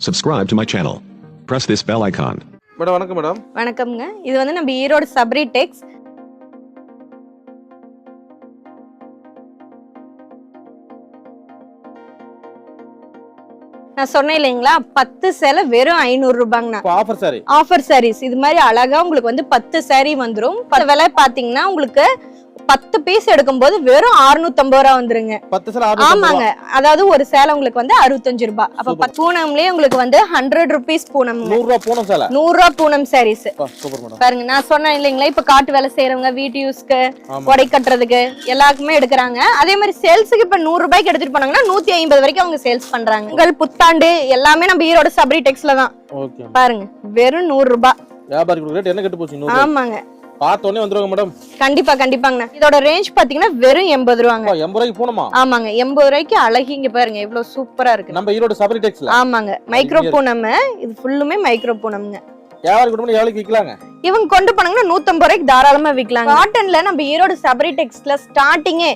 Subscribe to my channel. Press this bell icon. Madam வணக்கம் madam. வணக்கம்ங்க. இது வந்து நம்ம ஈரோடு சபரி டெக்ஸ். நான் சொன்னேன் இல்லைங்களா 10 சேலை வெறும் 500 ரூபாங்கண்ணா. ஆஃபர் சாரி. ஆஃபர் சாரீஸ் இது மாதிரி அழகா உங்களுக்கு வந்து 10 சாரி வந்துரும். விலை பாத்தீங்கன்னா உங்களுக்கு 10 பீஸ் எடுக்கும்போது வெறும் 650 ரூபா வந்துருங்க. 10 சேலை ஆமாங்க. அதாவது ஒரு சேலை உங்களுக்கு வந்து 65 ரூபாய். அப்ப பூனம்லயே உங்களுக்கு வந்து 100 ரூபீஸ் பூனம். 100 ரூபாய் பூனம் சேலை. 100 ரூபாய் பூனம் சாரீஸ். Super madam. பாருங்க நான் சொன்னேன் இல்லைங்களா இப்ப காட்டு வேலை செய்யறவங்க வீட்டு யூஸ்க்கு உடை கட்டுறதுக்கு எல்லாருக்குமே எடுக்கிறாங்க. அதே மாதிரி சேல்ஸுக்கு இப்ப 100 ரூபாய்க்கு எடுத்துட்டு போனாங்கன்னா 150 வரைக்கும் அவங்க சேல்ஸ் பண்றாங்க. உங்கள் புத்தாண்டு எல்லாமே நம்ம ஈரோடு சபரி டெக்ஸ்ல தான். ஓகே பாருங்க வெறும் 100 ரூபாய். வியாபாரிக்கு ரேட் என்ன கெட்டு போச்சு 100. ஆமாங்க. பார்த்தோனே வந்துருவாங்க மேடம். கண்டிப்பாங்கண்ணா. இதோட ரேஞ்ச் பாத்தீங்கன்னா வெறும் 80 ரூபாங்க. 80 ரூபாய்க்கு பூனமா? ஆமாங்க 80 ரூபாய்க்கு அழகிங்க பாருங்க எவ்வளவு சூப்பரா இருக்கு. நம்ம ஈரோடு சபரி டெக்ஸ்ல. ஆமாங்க மைக்ரோ பூனம். இது ஃபுல்லுமே மைக்ரோ பூனம்ங்க. வியாபாரி கொண்டு போய் எவ்வளவுக்கு விக்கலாங்க? இவங்க கொண்டு போனாங்கன்னா 150 ரூபாய்க்கு தாராளமா விக்கலாங்க. காட்டன்ல நம்ம ஈரோடு சபரி டெக்ஸ்ல ஸ்டார்டிங்கே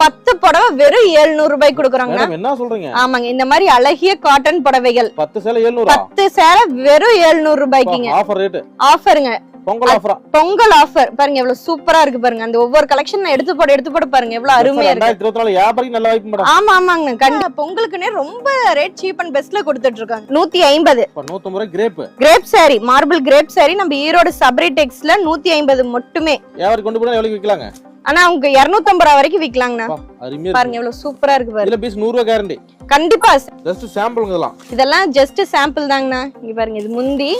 10 புடவை வெறும் 700 ரூபாய்க்கு கொடுக்குறாங்க. என்ன சொல்றீங்க? ஆமாங்க இந்த மாதிரி அழகிய காட்டன் புடவைகள் 10 சேலை 700. 10 சேலை வெறும் 700 ரூபாய்க்குங்க. Offer rate. ஆஃபருங்க. பொங்கல் ஆஃபர். பொங்கல் ஆஃபர் பாருங்க எவ்வளவு சூப்பரா இருக்கு பாருங்க. அந்த ஒவ்வொரு கலெக்ஷன் எடுத்து போட்டு பாருங்க எவ்வளவு அருமையா இருக்கு. 2024 வியாபாரிக்கு நல்ல வாய்ப்பு மேடம். ஆமாங்க கண்டிப்பா பொங்கலுக்குனே ரொம்ப ரேட் சீப் அண்ட் பெஸ்ட்ல கொடுத்துட்டு இருக்காங்க. 150. 150 ரூபாய் crepe sari marble crepe sari நம்ம ஈரோடு சபரி டெக்ஸ்ல 150 மட்டுமே. வியாபாரி கொண்டு போய் எவ்வளவுக்கு விக்கலாங்க? ஆனா அவங்க 250 ரூபாய் வரைக்கும் விக்கலாங்கண்ணா. அருமையா பாருங்க எவ்வளவு சூப்பரா இருக்கு பாருங்க. இதுல பீஸ் 100 ரூபாய் கேரண்டி. கண்டிப்பா ஜஸ்ட் சாம்பிள்ங்க இதெல்லாம். இதெல்லாம் ஜஸ்ட் சாம்பிள் தாங்கண்ணா. இங்க பாருங்க இது முந்தி.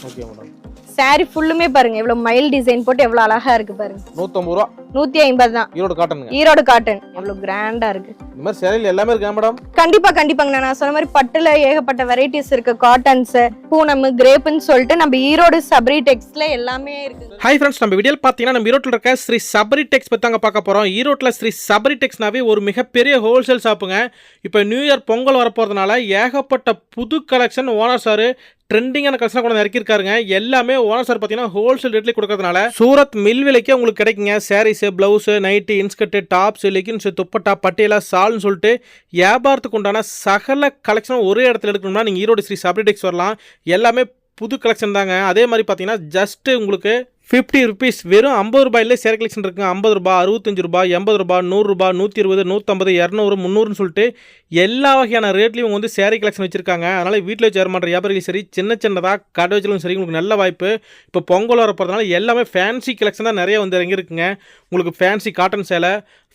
Okay madam. சாரி ஃபுல்லுமே பாருங்க எவ்வளவு மைல் டிசைன் போட்டு எவ்வளவு அழகா இருக்கு பாருங்க. 150 ரூபாய். 150 தான். ஈரோடு காட்டனுங்க. ஈரோடு காட்டன் எவ்வளவு கிராண்டா இருக்கு. இந்த மாதிரி சேலைல எல்லாமே இருக்கா மேடம்? கண்டிப்பாங்கண்ணா. நான் சொன்ன மாதிரி பட்டுல ஏகப்பட்ட வெரைட்டிஸ் இருக்கு. காட்டன்ஸ் பூனம் கிரேப்னு சொல்லிட்டு நம்ம ஈரோடு சபரி டெக்ஸ்ல எல்லாமே இருக்கு. ஹாய் ஃப்ரெண்ட்ஸ், நம்ம வீடியோல பாத்தீங்கன்னா நம்ம ஈரோட்டில் இருக்க ஸ்ரீ சபரி டெக்ஸ் பத்தி தாங்க பார்க்க போறோம். ஈரோட்டில் ஸ்ரீ சபரி டெக்ஸ்னாவே ஒரு மிகப்பெரிய ஹோல்சேல் ஷாப்புங்க. இப்போ நியூ இயர் பொங்கல் வரப்போறதுனால ஏகப்பட்ட புது கலெக்ஷன் ஓனர் சார் ட்ரெண்டிங்கான கலெக்ஷன் கூட இறக்கிருக்காருங்க. எல்லாமே ஓனர் சார் பார்த்தீங்கன்னா ஹோல்சேல் ரேட்லேயே கொடுக்கறதுனால சூரத் மில் விலைக்கே உங்களுக்கு கிடைக்குங்க. Saris, blouse, nighty, inskirt, tops, leggings, dupatta, Patiala, சால்னு சொல்லிட்டு வியாபாரத்துக்கு உண்டான சகல கலெக்ஷனும் ஒரே இடத்துல எடுக்கணும்னா நீங்கள் ஈரோடு ஸ்ரீ சபரி டெக்ஸ் வரலாம். எல்லாமே புது கலெக்ஷன் தாங்க. அதே மாதிரி பார்த்தீங்கன்னா ஜஸ்ட் உங்களுக்கு 50 ருபீஸ் வெறும் 50 ரூபாயிலே சேர் கலெக்ஷன் இருக்குங்க. 50 ரூபாய், 65 ரூபாய், 80 ரூபாய், 100 ரூபாய், 120, 150, 200, 300 சொல்லிட்டு எல்லா வகையான ரேட்லையும் வந்து சேரீ கலெக்ஷன் வச்சிருக்காங்க. அதனால வீட்டில் வச்சு ஏறமாட்ட வியாபாரிகள் சரி, சின்னதாக கடை வச்சாலும் சரி உங்களுக்கு நல்ல வாய்ப்பு. இப்போ பொங்கல் வரப்போறதுனால எல்லாமே ஃபேன்சி கலெக்ஷன் தான் நிறைய வந்து இறங்கியிருக்குங்க. உங்களுக்கு ஃபேன்சி காட்டன் சேலை,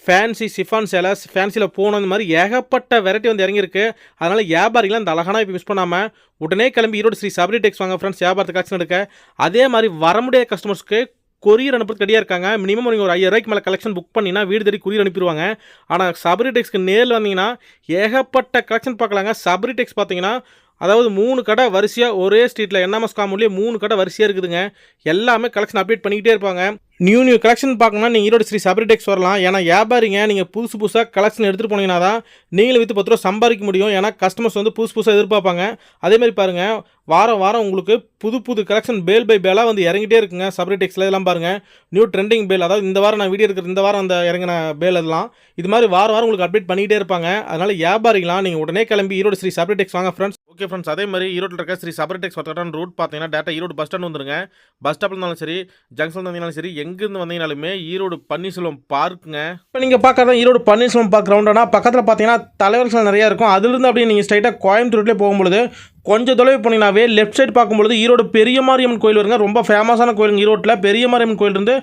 ஃபேன்சி சிஃபான் சேலை, ஃபேன்சியில் போகணும், இந்த மாதிரி ஏகப்பட்ட வெரைட்டி வந்து இறங்கியிருக்கு. அதனால் வியாபாரிகளாம் இந்த அழகான இப்போ மிஸ் பண்ணாமல் உடனே கிளம்பி ஈரோடு ஸ்ரீ சபரி டெக்ஸ் வாங்க ஃப்ரெண்ட்ஸ். வியாபாரத்தை கலெக்ஷன் எடுக்க. அதே மாதிரி வர முடியாத கஸ்டமர்ஸ்க்கு கொரியர் அனுப்புறது ரெடியாக இருக்காங்க. மினிமம் நீங்கள் ஒரு 5000 ரூபாய்க்கு மேலே கலெக்ஷன் புக் பண்ணினா வீடு தேடி கொரியர் அனுப்பிடுவாங்க. ஆனால் சபரி டெக்ஸ்க்கு நேரில் வந்தீங்கன்னா ஏகப்பட்ட கலெக்ஷன் பார்க்கலாங்க. சபரி டெக்ஸ் பார்த்தீங்கன்னா அதாவது 3 கடை வரிசையாக ஒரே ஸ்ட்ரீட்டில் என்எம்எஸ் காம்பவுண்ட்லேயே 3 கடை வரிசையாக இருக்குதுங்க. எல்லாமே கலெக்ஷன் அப்டேட் பண்ணிக்கிட்டே இருப்பாங்க. நியூ கலெக்ஷன் பார்க்கணும்னா நீங்கள் ஈரோடு ஸ்ரீ சபரி டெக்ஸ் வரலாம். ஏன்னா வியாபாரிங்க நீங்கள் புதுசாக கலெக்ஷன் எடுத்துகிட்டு போனீங்கன்னா தான் நீங்களும் விற்று 10 ரூபா சம்பாதிக்க முடியும். ஏன்னா கஸ்டமர்ஸ் வந்து புதுசாக எதிர்பார்ப்பாங்க. அதேமாதிரி பாருங்கள் வாரம் உங்களுக்கு புது கலெக்ஷன் பேல் பை பேலாக வந்து இறங்கிட்டே இருக்குங்க. சபரி டெக்ஸில் இதெல்லாம் பாருங்கள் நியூ ட்ரெண்டிங் பேல். அதாவது இந்த வாரம் நான் வீடியோ இருக்கிற இந்த வாரம் அந்த இறங்கின பேல் அதெல்லாம் இது மாதிரி வாரம் உங்களுக்கு அப்டேட் பண்ணிக்கிட்டே இருப்பாங்க. அதனால் வியாபாரிகளாம் நீங்கள் உடனே கிளம்பி ஈரோடு ஸ்ரீ சபரி டெக்ஸ் வாங்க ஃப்ரெண்ட்ஸ். ஓகே ஃப்ரெண்ட்ஸ், அதே மாதிரி ஈரோட்டில் இருக்க ஸ்ரீ சபரி டெக்ஸ் வரட்டான ரூட் பார்த்தீங்கன்னா டேட்டா ஈரோடு பஸ் ஸ்டாண்ட் வந்துருங்க. பஸ் ஸ்டாப்பில் இருந்தாலும் சரி, ஜங்ஷன் வந்தீங்கனாலும் சரி, எங்கேருந்து வந்தீங்கனாலுமே ஈரோடு பன்னீர்செல்வம் பார்க்குங்க. இப்போ நீங்கள் பார்க்குறதா ஈரோடு பன்னீர்செல்வம் பார்க் ரவுண்டானா பக்கத்தில் பார்த்தீங்கன்னா தலைவர்கள் நிறையா இருக்கும். அதுலேருந்து அப்படியே நீங்கள் ஸ்ட்ரைட்டாக கோயம்புத்தூர்லேயே போகும்பொழுது கொஞ்சம் தொலைவு போனீங்கன்னாவே லெஃப்ட் சைடு பார்க்கும்பொழுது ஈரோடு பெரிய மாரியம்மன் கோயில் வருங்க. ரொம்ப ஃபேமஸான கோயில் ஈரோட்டில். பெரிய மாரியம்மன் கோயில் இருந்து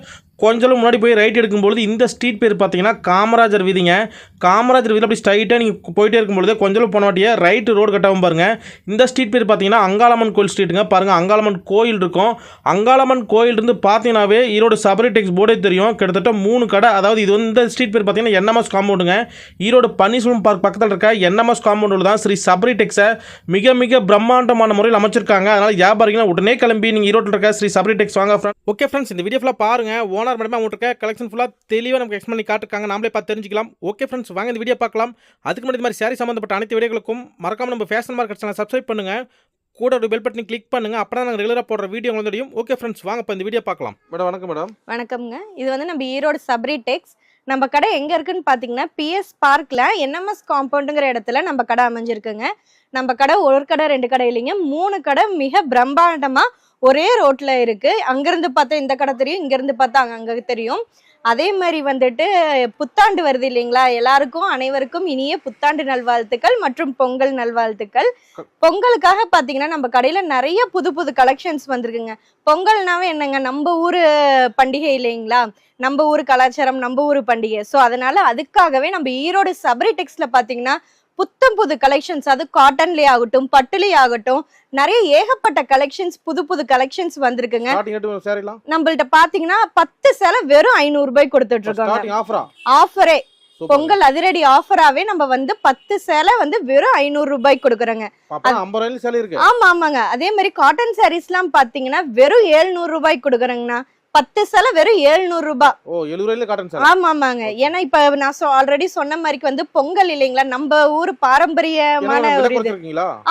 கொஞ்சம் முன்னாடி போய் ரைட் எடுக்கும்பொழுது இந்த ஸ்ட்ரீட் பேர் பார்த்தீங்கன்னா காமராஜர் வீதிங்க. காமராஜர் வீதியில் அப்படி ஸ்ட்ரைட்டாக நீங்கள் போயிட்டே இருக்கும்பொழுது கொஞ்சம் போன வாட்டியே ரைட்டு ரோடு கட்டாமல் பாருங்கள். இந்த ஸ்ட்ரீட் பேர் பார்த்தீங்கன்னா அங்காளம்மன் கோயில் ஸ்ட்ரீட்டுங்க. பாருங்கள் அங்காளம்மன் கோயில் இருக்கும். அங்காளம்மன் கோயில் இருந்து பார்த்தீங்கன்னாவே ஈரோடு சபரி டெக்ஸ் போர்டே தெரியும். கிட்டத்தட்ட 3 கடை. அதாவது இது வந்து இந்த ஸ்ட்ரீட் பேர் பார்த்தீங்கன்னா என்எம்எஸ் காம்பவுண்டுங்க. ஈரோடு பன்னீர்செல்வம் பார்க் பக்கத்தில் இருக்க என்எம்எஸ் காம்பவுண்டில் தான் ஸ்ரீ சபரி டெக்ஸை மிக பிரம்மாண்டமான முறையில் அமைச்சிருக்காங்க. அதனால் வியாபாரிகள் உடனே கிளம்பி நீங்கள் ஈரோட்டில் இருக்க ஸ்ரீ சபரி டெக்ஸ் வாங்க ஃப்ரெண்ட்ஸ். ஓகே ஃப்ரெண்ட்ஸ், இந்த வீடியோ ஃபுல்லாக பாருங்கள். ஓனர் மேடமே அவங்களுக்கு கலெக்ஷன் ஃபுல்லாக தெளிவாக நமக்கு எக்ஸ்பிளைன் பண்ணி காட்டுருக்காங்க. நாமளே பார்த்து தெரிஞ்சிக்கலாம். ஓகே ஃப்ரெண்ட்ஸ், வாங்க இந்த வீடியோ பார்க்கலாம். அதுக்கு முன்னாடி இந்த மாதிரி சாரி சம்மந்தப்பட்ட அனைத்து வீடியோகளுக்கும் மறக்காம நம்ம ஃபேஷன் மார்க்கெட் சேனல் சப்ஸ்கிரைப் பண்ணுங்கள். கூட ஒரு பெல் பட்டனை கிளிக் பண்ணுங்கள். அப்போ தான் நாங்கள் ரெகுலராக போடுற வீடியோ உங்களுக்கு தெரியும். ஓகே ஃப்ரெண்ட்ஸ், வாங்க இப்போ இந்த வீடியோ பார்க்கலாம். மேடம் வணக்கம் மேடம். வணக்கம்ங்க. இது வந்து நம்ம ஈரோடு சபரி டெக்ஸ் நம்ம கடை எங்க இருக்குன்னு பாத்தீங்கன்னா PS பார்க்ல NMS காம்பவுண்டுங்கிற இடத்துல நம்ம கடை அமைஞ்சிருக்குங்க. நம்ம கடை ஒரு கடை 2 கடை இல்லைங்க, 3 கடை மிக பிரம்மாண்டமா ஒரே ரோட்ல இருக்கு. அங்கிருந்து பார்த்தா இந்த கடை தெரியும், இங்க இருந்து பார்த்தா அங்க தெரியும். அதே மாதிரி வந்துட்டு புத்தாண்டு வருது இல்லைங்களா, எல்லாருக்கும் அனைவருக்கும் இனிய புத்தாண்டு நல்வாழ்த்துக்கள் மற்றும் பொங்கல் நல்வாழ்த்துக்கள். பொங்கலுக்காக பாத்தீங்கன்னா நம்ம கடையில நிறைய புது புது கலெக்ஷன்ஸ் வந்திருக்குங்க. பொங்கல்னாவே என்னங்க, நம்ம ஊரு பண்டிகை இல்லைங்களா, நம்ம ஊரு கலாச்சாரம், நம்ம ஊரு பண்டிகை. ஸோ அதனால அதுக்காகவே நம்ம ஈரோடு சபரி டெக்ஸ்ல பாத்தீங்கன்னா புத்தம் புது கலெக்ஷன்ஸ், அது காட்டன்லயே ஆகட்டும் பட்டுலயே ஆகட்டும் நிறைய ஏகப்பட்ட கலெக்ஷன்ஸ், புது புது கலெக்ஷன்ஸ் வந்திருக்குங்க. நம்மள்ட்ட பாத்தீங்கன்னா 10 சேலை வெறும் 500 ரூபாய் கொடுத்துட்டு இருக்கோம். ஆஃபரே பொங்கல் அதிரடி ஆஃபராவே நம்ம வந்து 10 சேலை வந்து வெறும் 500 ரூபாய்க்கு கொடுக்குறோங்க. ஆமா ஆமாங்க. அதே மாதிரி காட்டன் சாரீஸ் எல்லாம் பாத்தீங்கன்னா வெறும் 700 ரூபாய்க்கு கொடுக்குறேங்கண்ணா. 10 சேலை வெறும் 700 ரூபாய். ஆமா ஆமாங்க. ஏன்னா இப்ப நான் ஆல்ரெடி சொன்ன மாதிரி வந்து பொங்கல் இல்லைங்களா, நம்ம ஊர் பாரம்பரியமான ஒரு இது.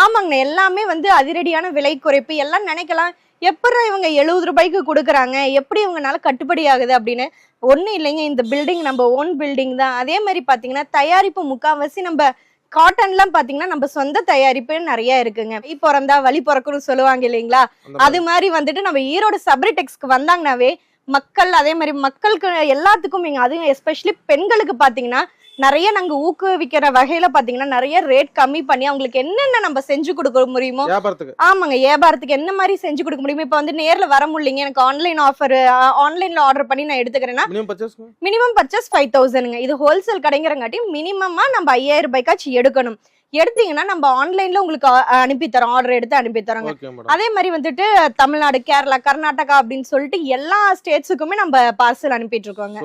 ஆமாங்கண்ணா, எல்லாமே வந்து அதிரடியான விலை குறைப்பு. எல்லாம் நினைக்கலாம் எப்படி இவங்க 70 ரூபாய்க்கு கொடுக்குறாங்க, எப்படி இவங்கனால கட்டுப்படி ஆகுது அப்படின்னு. ஒண்ணும் இல்லைங்க, இந்த பில்டிங் நம்ம ஓன் பில்டிங் தான். அதே மாதிரி பாத்தீங்கன்னா தயாரிப்பு முக்காவாசி நம்ம காட்டன்லாம் பாத்தீங்கன்னா நம்ம சொந்த தயாரிப்பு நிறைய இருக்குங்க. பிறந்தா வழி பிறக்குன்னு சொல்லுவாங்க இல்லைங்களா, அது மாதிரி வந்துட்டு நம்ம ஈரோடு சபரி டெக்ஸ்க்கு வந்தாங்கன்னாவே மக்கள், அதே மாதிரி மக்களுக்கு எல்லாத்துக்கும் அதுவும் எஸ்பெஷலி பெண்களுக்கு பாத்தீங்கன்னா நிறைய நாங்க ஊக்குவிக்கிற வகையில பாத்தீங்கன்னா நிறைய ரேட் கம்மி பண்ணி அவங்களுக்கு என்னென்ன நம்ம செஞ்சு கொடுக்க முடியுமோ. ஆமாங்க, வியாபாரத்துக்கு என்ன மாதிரி செஞ்சு கொடுக்க முடியுமோ. இப்ப வந்து நேர்ல வர முடியலைங்க, எனக்கு ஆன்லைன் ஆஃபர், ஆன்லைன்ல ஆர்டர் பண்ணி நான் எடுத்துக்கிறேன்னா மினிமம் பர்ச்சேஸ் 5000ங்க. இது ஹோல்சேல் கடைங்கிறங்காட்டி மினிமமா நம்ம 5000 ரூபாய்க்காச்சும் எடுக்கணும். எடுத்தீங்கன்னா நம்ம ஆன்லைன்ல உங்களுக்கு அனுப்பி தரோம், ஆர்டர் எடுத்து அனுப்பி தரோங்க. அதே மாதிரி வந்துட்டு தமிழ்நாடு, கேரளா, கர்நாடகா அப்படின்னு சொல்லிட்டு எல்லா ஸ்டேட்ஸுக்குமே நம்ம பார்சல் அனுப்பிட்டு இருக்கோங்க.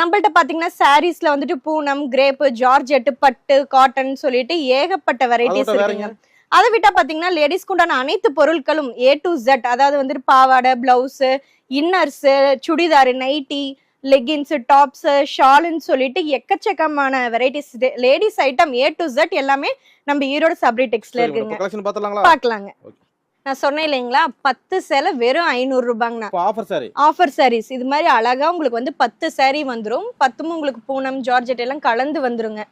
நம்மள்ட்ட பாத்தீங்கன்னா சாரீஸ்ல வந்துட்டு பூனம், கிரேப், ஜார்ஜெட், பட்டு, காட்டன் சொல்லிட்டு ஏகப்பட்ட வெரைட்டிஸ் இருக்குங்க. அதை விட்டா பாத்தீங்கன்னா லேடிஸ்க்கு உண்டான அனைத்து பொருட்களும் A to Z, அதாவது வந்துட்டு பாவாடை, blouse, inners, churidar, nighty, leggings, tops, ஷால்னு சொல்லிட்டு எக்கச்சக்கமான varieties ladies item A to Z எல்லாமே நம்ம ஈரோடு சபரி டெக்ஸ்ல இருக்குங்க. பாக்கலாங்க. நான் சொன்னேன் இல்லைங்களா, 10 சேலை வெறும் 500 ரூபாங்கண்ணா. ஆஃபர் சாரீஸ் இது மாதிரி அழகா உங்களுக்கு வந்து 10 சாரீ வந்துரும். 10ம் உங்களுக்கு பூனம், ஜார்ஜெட் எல்லாம் கலந்து வந்துருங்க.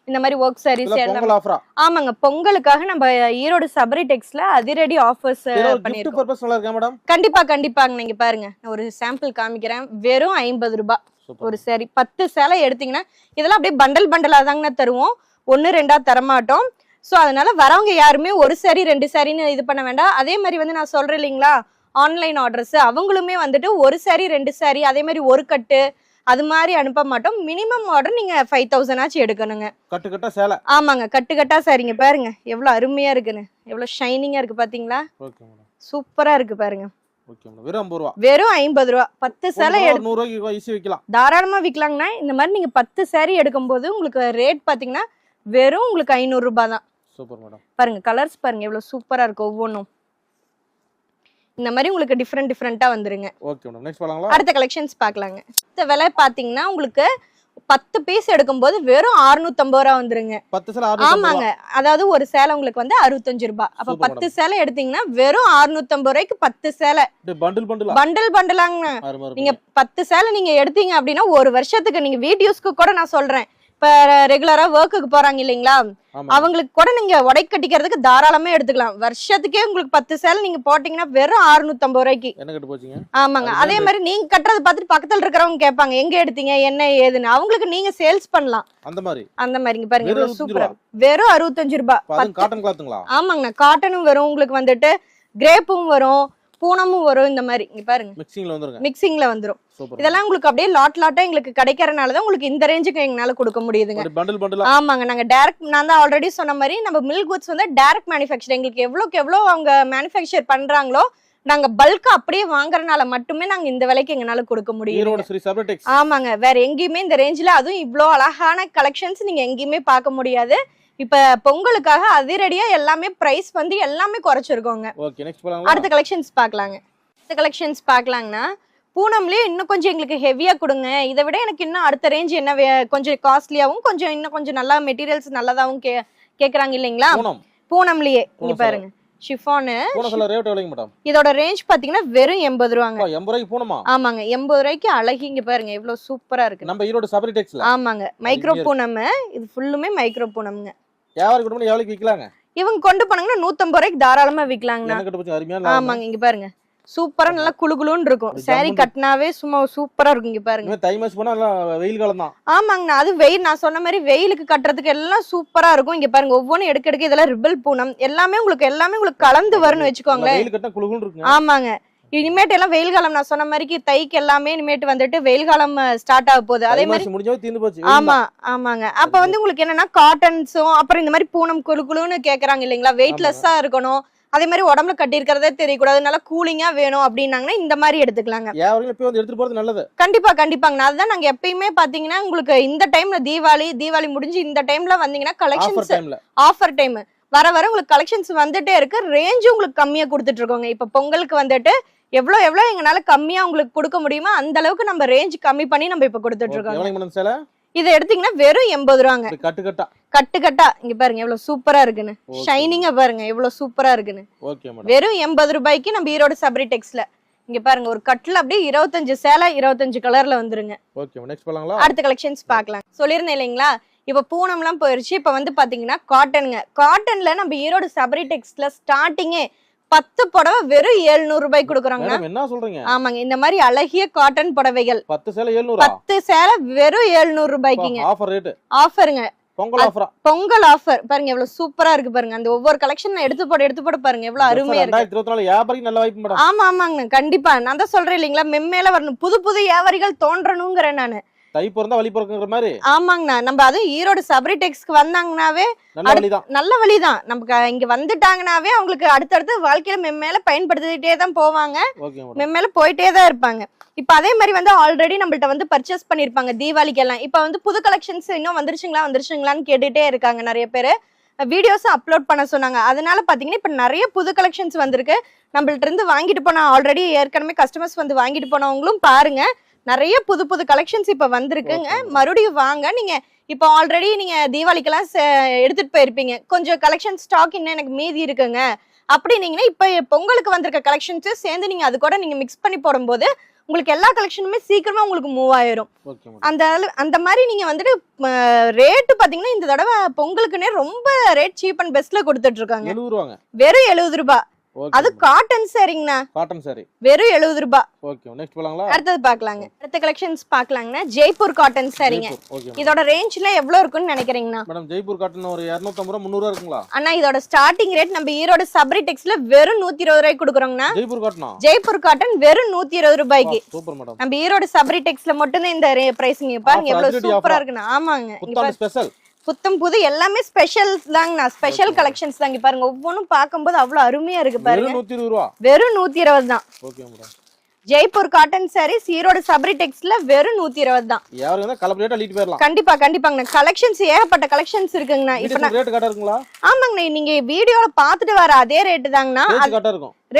இந்த மாதிரி ஒர்க் சாரீஸ் எல்லாம். ஆமாங்க, பொங்கலுக்காக நம்ம ஈரோடு சபரி டெக்ஸ்ல அதிரடி ஆஃபர்ஸ் பண்ணிருக்கோம். கண்டிப்பா கண்டிப்பாங்க. நீங்க பாருங்க, நான் ஒரு சாம்பிள் காமிக்கிறேன். வெறும் 50 ரூபாய் ஒரு சாரி. 10 சேலை எடுத்தீங்கன்னா இதெல்லாம் அப்படியே பண்டல் பண்டலா தாங்கண்ணா தருவோம், 1 2 தரமாட்டோம். சோ அதனால வரவங்க யாருமே ஒரு சாரி 2 சாரின்னு இது பண்ண வேண்டாம். அதே மாதிரி வந்து நான் சொல்றேன் இல்லைங்களா, ஆன்லைன் ஆர்டர்ஸ் அவங்களுமே வந்துட்டு ஒரு சாரி 2 சாரி அதே மாதிரி ஒரு கட்டு அது மாதிரி அனுப்ப மாட்டோம். மினிமம் ஆர்டர் நீங்க 5000 ஆச்சும் எடுக்கணுங்க. கட்டு கட்டா சேலை. ஆமாங்க, கட்டு கட்டா சாரிங்க. பாருங்க எவ்வளவு அருமையா இருக்குன்னு, எவ்வளவு ஷைனிங்கா இருக்கு பாத்தீங்களா. சூப்பரா இருக்கு பாருங்க. வெறும் 50 ரூபாய். 10 சேலை தாராளமா விக்கலாங்கண்ணா. இந்த மாதிரி நீங்க 10 சாரி எடுக்கும் போது உங்களுக்கு ரேட் பாத்தீங்கன்னா வெறும் உங்களுக்கு 500 ரூபாய் தான். பாருங்க கலர்ஸ் பாருங்க எவ்வளவு சூப்பரா இருக்கு ஒவ்வொன்றும். இந்த மாதிரி உங்களுக்கு டிஃபரெண்டா வந்துருங்க. அடுத்த கலெக்ஷன்ஸ் பார்க்கலாங்க. இந்த விலை பாத்தீங்கன்னா உங்களுக்கு 10 பீஸ் எடுக்கும்போது வெறும் 650 ரூபாய் வந்துருங்க. ஆமாங்க, அதாவது ஒரு சேலை உங்களுக்கு வந்து 65 ரூபாய். அப்ப 10 சேலை எடுத்தீங்கன்னா வெறும் 650 ரூபாய்க்கு 10 சேலை பண்டல் பண்டலாங்க. நீங்க 10 சேலை நீங்க எடுத்தீங்க அப்படின்னா ஒரு வருஷத்துக்கு நீங்க வீடியோஸ்க்கு கூட நான் சொல்றேன், இப்ப ரெகுலரா ஒர்க்குக்கு போறாங்க இல்லைங்களா, அவங்களுக்கு கூட நீங்க உடை கட்டிக்கிறதுக்கு தாராளமா எடுத்துக்கலாம். வருஷத்துக்கே உங்களுக்கு 10 சேலை நீங்க போட்டீங்கன்னா வெறும் 650 ரூபாய்க்கு. ஆமாங்க. அதே மாதிரி நீங்க கட்டுறதை பார்த்துட்டு பக்கத்துல இருக்கிறவங்க கேட்பாங்க எங்க எடுத்தீங்க என்ன ஏதுன்னு, அவங்களுக்கு நீங்க சேல்ஸ் பண்ணலாம். அந்த மாதிரி பாருங்க சூப்பரா வெறும் 65 ரூபாய். ஆமாங்கண்ணா, காட்டனும் வரும் உங்களுக்கு, வந்துட்டு கிரேப்பும் வரும், பூனமும் வரும். இந்த மாதிரி இங்க பாருங்க மிக்சிங்ல வந்துரும். இதெல்லாம் உங்களுக்கு அப்படியே லாட்டா எங்களுக்கு கிடைக்கிறனாலதான் உங்களுக்கு இந்த ரேஞ்சுக்கு எங்களால கொடுக்க முடியுதுங்க. ஆமாங்க, நாங்க டைரக்ட், நான் தான் ஆல்ரெடி சொன்ன மாதிரி நம்ம மில்க் குட்ஸ் வந்து டைரக்ட் மேனுஃபேக்சர். எங்களுக்கு எவ்வளவு அவங்க மேனுஃபேக்சர் பண்றாங்களோ நாங்க பல்கா அப்படியே வாங்குறதுனால மட்டுமே நாங்க இந்த விலைக்கு எங்களால கொடுக்க முடியும். ஆமாங்க, வேற எங்கேயுமே இந்த ரேஞ்சில அதுவும் இவ்வளோ அழகான கலெக்ஷன்ஸ் நீங்க எங்கேயுமே பார்க்க முடியாது. இப்ப பொங்கலுக்காக அதிரடியா எல்லாமே பிரைஸ் வந்து எல்லாமே குறைச்சிருக்கோங்க. அடுத்த கலெக்ஷன்ஸ் பார்க்கலாங்க. அடுத்த கலெக்ஷன்ஸ் பார்க்கலாங்கன்னா பூனம்லயே இன்னும் கொஞ்சம் எங்களுக்கு ஹெவியா கொடுங்க, இதை விட எனக்கு இன்னும் அடுத்த ரேஞ்ச் என்ன கொஞ்சம் காஸ்ட்லியாவும் கொஞ்சம் இன்னும் கொஞ்சம் நல்லா மெட்டீரியல்ஸ் நல்லதாவும் கேக்குறாங்க இல்லைங்களா. பூனம்லயே இங்க பாருங்க ஷிஃபானு. பூனம் சேலை ரேட் எவ்வளவுங்க மேடம்? இதோட ரேஞ்ச் பாத்தீங்கன்னா வெறும் 80 ரூபாங்க. 80 ரூபாய்க்கு பூனமா? ஆமாங்க, 80 ரூபாய்க்கு அழகி. இங்க பாருங்க எவ்வளவு சூப்பரா இருக்கு. நம்ம ஈரோடு சபரி டெக்ஸ்ல. ஆமாங்க, மைக்ரோ பூனம். இது ஃபுல்லுமே மைக்ரோ பூனம்ங்க. வியாபாரி கூட எவ்வளவுக்கு விக்கலாங்க? இவங்க கொண்டு போனாங்கன்னா 150 ரூபாய்க்கு தாராளமா விக்கலாங்கண்ணா. எனக்கு கொஞ்சம் அருமையான. ஆமாங்க, இங்க பாருங்க சூப்பரா நல்லா குளுகுளுன்னு இருக்கும். சாரி கட்டினாவே சும்மா சூப்பரா இருக்கும். இங்க பாருங்க தை மாசம் போனா வெயில் காலம் தான். ஆமாங்கண்ணா, அது வெயில் நான் சொன்ன மாதிரி வெயிலுக்கு கட்டுறதுக்கு எல்லாம் சூப்பரா இருக்கும். இங்க பாருங்க ஒவ்வொன்றும் எடுக்க இதெல்லாம் ரிப்பல் பூனம் எல்லாமே உங்களுக்கு கலந்து வரும்னு வச்சுக்கோங்களேன். வெயில் கட்டினா குளுகுளுன்னு இருக்கும். ஆமாங்க, இனிமேட்டு எல்லாம் வெயில் காலம் நான் சொன்ன மாதிரி தைக்கு எல்லாமே இனிமேட்டு வந்துட்டு வெயில் காலம் ஸ்டார்ட் ஆக போகுது. அதே மாதிரி முடிஞ்சவே தீர்ந்து போச்சு. ஆமாங்க. அப்ப வந்து உங்களுக்கு என்னன்னா காட்டன்ஸும் அப்புறம் இந்த மாதிரி பூனம் குளுகுளுன்னு கேக்குறாங்க இல்லைங்களா, வெயிட்லெஸ்ஸா இருக்கணும், அதே மாதிரி உடம்புல கட்டி இருக்கிறதே தெரியக்கூடாது, நல்லா கூலிங்கா வேணும் அப்படின்னாங்கன்னா இந்த மாதிரி எடுத்துக்கலாங்க. எடுத்துட்டு போறது நல்லது. கண்டிப்பாங்க. அதுதான் நாங்க எப்பயுமே பாத்தீங்கன்னா உங்களுக்கு இந்த டைம்ல தீபாவளி முடிஞ்சு இந்த டைம்ல வந்தீங்கன்னா கலெக்ஷன்ஸ் ஆஃபர் டைம் வர உங்களுக்கு கலெக்ஷன்ஸ் வந்துட்டே இருக்கு. ரேஞ்ச் உங்களுக்கு கம்மியா கொடுத்துட்டு இருக்கோங்க. இப்ப பொங்கலுக்கு வந்துட்டு எவ்வளவு எங்கனால கம்மியா உங்களுக்கு கொடுக்க முடியுமோ அந்த அளவுக்கு நம்ம ரேஞ்ச் கம்மி பண்ணி நம்ம இப்ப கொடுத்துட்டு இருக்கோம். இதை எடுத்தீங்கன்னா வெறும் 80 ரூபாங்க. கட்டு இங்க பாருங்க எவ்வளவு சூப்பரா இருக்குன்னு. ஷைனிங்கா பாருங்க எவ்வளவு சூப்பரா இருக்குன்னு. வெறும் 80 ரூபாய்க்கு நம்ம ஈரோடு சபரி டெக்ஸ்ல இங்க பாருங்க ஒரு கட்டுல அப்படியே 25 சேலை 25 கலர்ல வந்துருங்க. அடுத்த கலெக்ஷன்ஸ் பாக்கலாம். சொல்லிருந்தேன் இல்லைங்களா, இப்ப பூனம் எல்லாம் போயிருச்சு. இப்ப வந்து பாத்தீங்கன்னா காட்டன்ல நம்ம ஈரோடு சபரி டெக்ஸ்ல ஸ்டார்டிங்கே 10 புடவை வெறும் 700 ரூபாய்க்கு கொடுக்குறாங்க. என்ன சொல்றீங்க? ஆமாங்க, இந்த மாதிரி அழகிய காட்டன் புடவைகள் 10 சேலை 700. 10 சேலை வெறும் 700 ரூபாய்க்குங்க. ஆஃபருங்க. பொங்கல் ஆஃபர் பாருங்க எவ்வளவு சூப்பரா இருக்கு பாருங்க. அந்த ஒவ்வொரு கலெக்ஷன் எடுத்து போட பாருங்க எவ்வளவு அருமையா இருக்கு. 2024 வியாபாரிக்கு நல்ல வாய்ப்பு மேடம். ஆமாங்க, கண்டிப்பா. நான் தான் சொல்றேன் இல்லீங்களா, மெம்மேல வரணும், புது வியாபாரிகள் தோன்றணுங்கிறேன் நானு. தை பிறந்தா வழி பிறக்குற மாதிரி. ஆமாங்கண்ணா, நம்ம அதுவும் ஈரோடு சபரி டெக்ஸ்க்கு வந்தாங்கன்னாவே நல்ல வழிதான். நமக்கு இங்க வந்துட்டாங்கன்னாவே அவங்களுக்கு அடுத்தடுத்து வாழ்க்கையில மெம்மேல பயன்படுத்திட்டே தான் போவாங்க, மெம்மேல போயிட்டே தான் இருப்பாங்க. இப்ப அதே மாதிரி வந்து ஆல்ரெடி நம்மள்ட்ட வந்து பர்ச்சேஸ் பண்ணிருப்பாங்க தீபாவளிக்கு எல்லாம். இப்ப வந்து புது கலெக்ஷன்ஸ் இன்னும் வந்துருச்சுங்களான்னு கேட்டுட்டே இருக்காங்க நிறைய பேரு. வீடியோஸ் அப்லோட் பண்ண சொன்னாங்க. அதனால பாத்தீங்கன்னா இப்ப நிறைய புது கலெக்ஷன்ஸ் வந்திருக்கு. நம்மள்ட்ட இருந்து வாங்கிட்டு போன ஆல்ரெடி ஏற்கனவே கஸ்டமர்ஸ் வந்து வாங்கிட்டு போனவங்களும் பாருங்க நிறைய புது கலெக்ஷன்ஸ் இப்ப வந்திருக்குங்க. மறுபடியும் வாங்க. நீங்க இப்ப ஆல்ரெடி நீங்க தீபாவளிக்கெல்லாம் எடுத்துட்டு போயிருப்பீங்க, கொஞ்சம் கலெக்ஷன் ஸ்டாக் இன்னும் எனக்கு மீதி இருக்குங்க அப்படின்னீங்கன்னா இப்ப பொங்கலுக்கு வந்திருக்க கலெக்ஷன்ஸ் சேர்ந்து நீங்க அது கூட நீங்க மிக்ஸ் பண்ணி போடும்போது உங்களுக்கு எல்லா கலெக்ஷனுமே சீக்கிரமா உங்களுக்கு மூவ் ஆயிரும். அந்த மாதிரி நீங்க வந்துட்டு ரேட்டு பாத்தீங்கன்னா இந்த தடவை பொங்கலுக்குன்னே ரொம்ப ரேட் சீப் அண்ட் பெஸ்ட்ல கொடுத்துட்டு இருக்காங்க. வெறும் 70 ரூபாய். அது காட்டன் சாரிங்கண்ணா. காட்டன் சாரி வெறும் 70 ரூபாய். ஓகே, நெக்ஸ்ட் போலாங்களா? அடுத்து பார்க்கலாங்க. அடுத்த கலெக்ஷன்ஸ் பார்க்கலாங்கண்ணா. ஜெய்ப்பூர் காட்டன் சாரிங்க. இதோட ரேஞ்ச்ல எவ்வளவு இருக்குன்னு நினைக்கிறீங்கண்ணா? மேடம் ஜெய்ப்பூர் காட்டன் ஒரு 250 ரூபாய் 300 இருக்குங்களா? அண்ணா இதோட ஸ்டார்டிங் ரேட் நம்ம ஈரோடு சபரி டெக்ஸ்ல வெறும் 120 ரூபாய்க்கு கொடுக்குறோங்கண்ணா. ஜெய்ப்பூர் காட்டன் வெறும் 120 ரூபாய்க்கு. Super madam. நம்ம ஈரோடு சபரி டெக்ஸ்ல மட்டும் தான் இந்த பிரைசிங் பாருங்க எவ்வளவு சூப்பரா இருக்குண்ணா. ஆமாங்க, ஸ்பெஷல் புத்தம் புது எல்லாமே ஸ்பெஷல் தாங்கண்ணா. ஸ்பெஷல் கலெக்ஷன்ஸ் தாங்க பாருங்க. ஒவ்வொன்றும் பார்க்கும்போது அவ்வளவு அருமையா இருக்கு பாருங்க. வெறும் 120 தான். ஜெய்ப்பூர் காட்டன் சாரீஸ் ஈரோடு சபரி டெக்ஸ்ல வெறும் 120 தான். கண்டிப்பாங்கண்ணா. கலெக்ஷன்ஸ் ஏகப்பட்ட கலெக்ஷன்ஸ் இருக்குங்கண்ணா. இப்ப ஆமாங்கண்ணா, நீங்க வீடியோல பாத்துட்டு வர அதே ரேட்டு தாங்கண்ணா.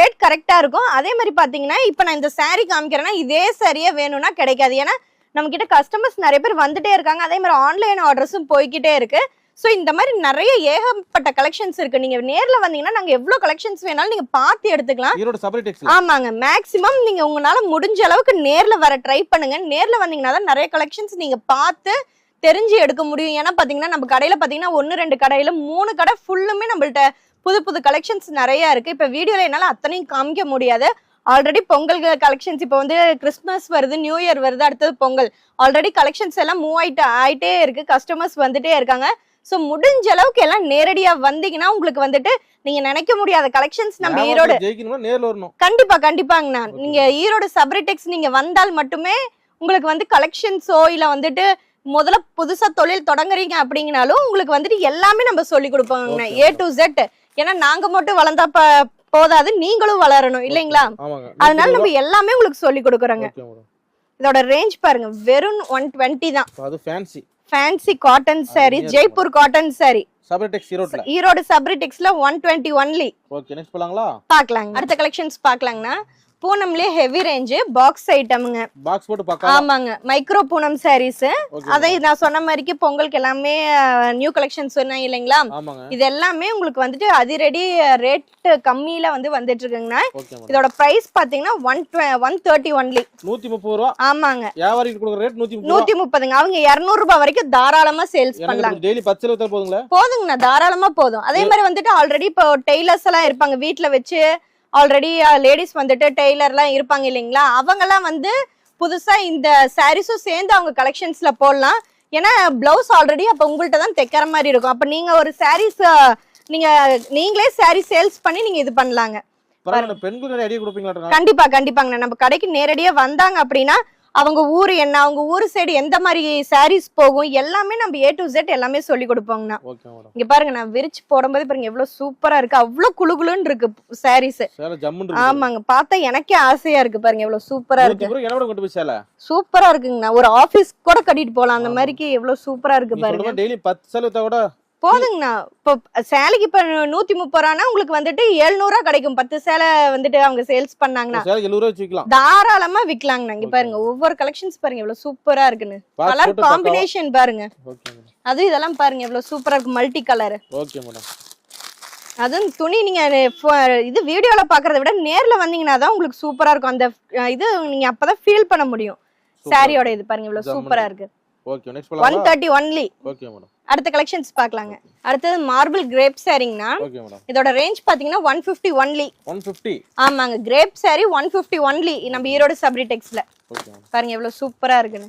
ரேட் கரெக்டா இருக்கும். அதே மாதிரி பாத்தீங்கன்னா இப்ப நான் இந்த சாரீ காமிக்கிறேன்னா இதே சாரியா வேணும்னா கிடைக்காது. ஏன்னா நம்ம கிட்ட கஸ்டமர்ஸ் நிறைய பேர் வந்துட்டே இருக்காங்க. அதே மாதிரி ஆன்லைன் ஆர்டர்ஸும் போய்கிட்டே இருக்கு. சோ இந்த மாதிரி நிறைய ஏகப்பட்ட கலெக்ஷன்ஸ் இருக்கு. நீங்க நேர்ல வந்தீங்கன்னா நாங்க எவ்வளவு கலெக்ஷன்ஸ் வேணாலும் நீங்க பார்த்து எடுத்துக்கலாம். ஆமாங்க, மேக்ஸிமம் நீங்க உங்களால முடிஞ்ச அளவுக்கு நேர்ல வர ட்ரை பண்ணுங்க. நேர்ல வந்தீங்கன்னா தான் நிறைய கலெக்ஷன்ஸ் நீங்க பார்த்து தெரிஞ்சு எடுக்க முடியும். ஏன்னா பாத்தீங்கன்னா நம்ம கடையில பாத்தீங்கன்னா 1-2 கடையில 3 கடை ஃபுல்லுமே நம்மள்ட்ட புது கலெக்ஷன்ஸ் நிறைய இருக்கு. இப்ப வீடியோல என்னால அத்தனையும் காமிக்க முடியாது. ஆல்ரெடி பொங்கல் கலெக்ஷன்ஸ் இப்போ வந்து கிறிஸ்மஸ் வருது, நியூ இயர் வருது, அடுத்தது பொங்கல். ஆல்ரெடி கலெக்ஷன்ஸ் எல்லாம் மூவ் ஆயிட்டே இருக்கு, கஸ்டமர்ஸ் வந்துட்டே இருக்காங்க. சோ முடிஞ்ச அளவுக்கு எல்லாம் நேரடியா வந்தீங்கன்னா உங்களுக்கு வந்துட்டு நீங்க நினைக்க முடியாத கலெக்ஷன்ஸ் நம்ம ஈரோடு கண்டிப்பாங்கண்ணா. நீங்க ஈரோடு சபரி டெக்ஸ் நீங்க வந்தால் மட்டுமே உங்களுக்கு வந்து கலெக்ஷன்ஸோ இல்ல வந்துட்டு முதல்ல புதுசா தொழில் தொடங்குறீங்க அப்படிங்கனாலும் உங்களுக்கு வந்துட்டு எல்லாமே நம்ம சொல்லி கொடுப்போங்கண்ணா, A to Z. ஏன்னா நாங்க மட்டும் வளர்ந்தா போதாது, நீங்களும் வளரணும் இல்லைங்களா? அதனால நம்ம எல்லாமே உங்களுக்கு சொல்லி கொடுக்குறோங்க. இதோட ரேஞ்ச் பாருங்க வெறும் 120 தான். அது fancy cotton sari, Jaipur cotton sari Erode Sabari டெக்ஸ்ல 120 ஒன்லி. ஓகே, நெக்ஸ்ட் போலாங்களா? பார்க்கலாங்க. அடுத்த கலெக்ஷன்ஸ் பார்க்கலாங்கண்ணா. பூனம்லயே ஹெவி ரேஞ்ச் பாக்ஸ் ஐட்டம்ங்க. பாக்ஸ் போட்டு பக்கா. ஆமாங்க, மைக்ரோ பூனம் சாரீஸ். அதை நான் சொன்ன மாதிரிக்கு பொங்கலுக்கு எல்லாமே நியூ கலெக்ஷன்ஸ் சொன்னேன் இல்லைங்களா, இது எல்லாமே உங்களுக்கு வந்துட்டு அதிரடி ரேட் கம்மியில வந்துட்டு இருக்குங்கண்ணா. இதோட பிரைஸ் பாத்தீங்கன்னா 130 ஒன்லி. 130 ரூபாய். ஆமாங்க, வியாபாரிக்கு கொடுக்குற ரேட் 130ங்க. அவங்க 200 ரூபாய் வரைக்கும் தாராளமா சேல்ஸ் பண்ணலாம். டெய்லி 10 சேல் போதுங்களா? போதுங்கண்ணா, தாராளமா போதும். அதே மாதிரி வந்துட்டு ஆல்ரெடி இப்போ டெய்லர்ஸ் எல்லாம் இருப்பாங்க வீட்டுல வச்சு, ஆல்ரெடி லேடிஸ் வந்துட்டு டெய்லர்லாம் இருப்பாங்க இல்லைங்களா, அவங்கெல்லாம் புதுசா இந்த சாரீஸும் சேர்ந்து அவங்க கலெக்ஷன்ஸ்ல போடலாம். ஏன்னா பிளவுஸ் ஆல்ரெடி அப்ப உங்கள்ட்ட தான் தைக்கிற மாதிரி இருக்கும். அப்ப நீங்க ஒரு சாரீஸ் நீங்களே சாரீ சேல்ஸ் பண்ணி நீங்க இது பண்ணலாங்க. கண்டிப்பா கண்டிப்பாங்க. நம்ம கடைக்கு நேரடியா வந்தாங்க அப்படின்னா அவங்க ஊரு என்ன, அவங்க ஊரு சைடு எந்த மாதிரி சாரீஸ் போகும் எல்லாமே நம்ம A to Z எல்லாமே சொல்லி கொடுப்போங்கண்ணா. இங்க பாருங்க, நான் விரிச்சு போடும்போது பாருங்க எவ்வளவு சூப்பரா இருக்கு, அவ்வளவு குளுகுளுன்னு இருக்கு சாரீஸ். ஆமாங்க, பார்த்தா எனக்கே ஆசையா இருக்கு. பாருங்க எவ்வளவு சூப்பரா இருக்கு, சூப்பரா இருக்குங்கண்ணா. ஒரு ஆபீஸ் கூட கட்டிட்டு போலாம் அந்த மாதிரிக்கு எவ்வளவு சூப்பரா இருக்கு பாருங்க. போதுங்கண்ணா. இப்போ சேலைக்கு இப்ப 130 ரூபானா உங்களுக்கு 700 கிடைக்கும். 10 சேலை அவங்க சேல்ஸ் பண்ணாங்கன்னா தாராளமா விக்கலாங்கண்ணா. இங்க பாருங்க ஒவ்வொரு கலெக்ஷன்ஸ் பாருங்க எவ்வளவு சூப்பரா இருக்குன்னு. கலர் காம்பினேஷன் பாருங்க, அது இதெல்லாம் பாருங்க எவ்வளவு சூப்பரா இருக்கு, மல்டி கலர். அதுவும் துணி நீங்க இது வீடியோல பாக்குறத விட நேர்ல வந்தீங்கன்னா தான் உங்களுக்கு சூப்பரா இருக்கும். அந்த இது நீங்க அப்பதான் ஃபீல் பண்ண முடியும் சாரியோட. இது பாருங்க எவ்வளவு சூப்பரா இருக்கு. 130 ஒன்லி. அடுத்த கலெக்ஷன்ஸ் பார்க்கலாங்க. அடுத்தது மார்பிள் கிரேப் சாரிங்கனா. இதோட ரேஞ்ச் பாத்தீங்கன்னா 150 ஒன்லி. 150. ஆமாங்க, கிரேப் சாரி 150 ஒன்லி. நம்ம ஈரோடு சப்ரி டெக்ஸ்ல பாருங்க எவ்வளவு சூப்பரா இருக்குன்னு.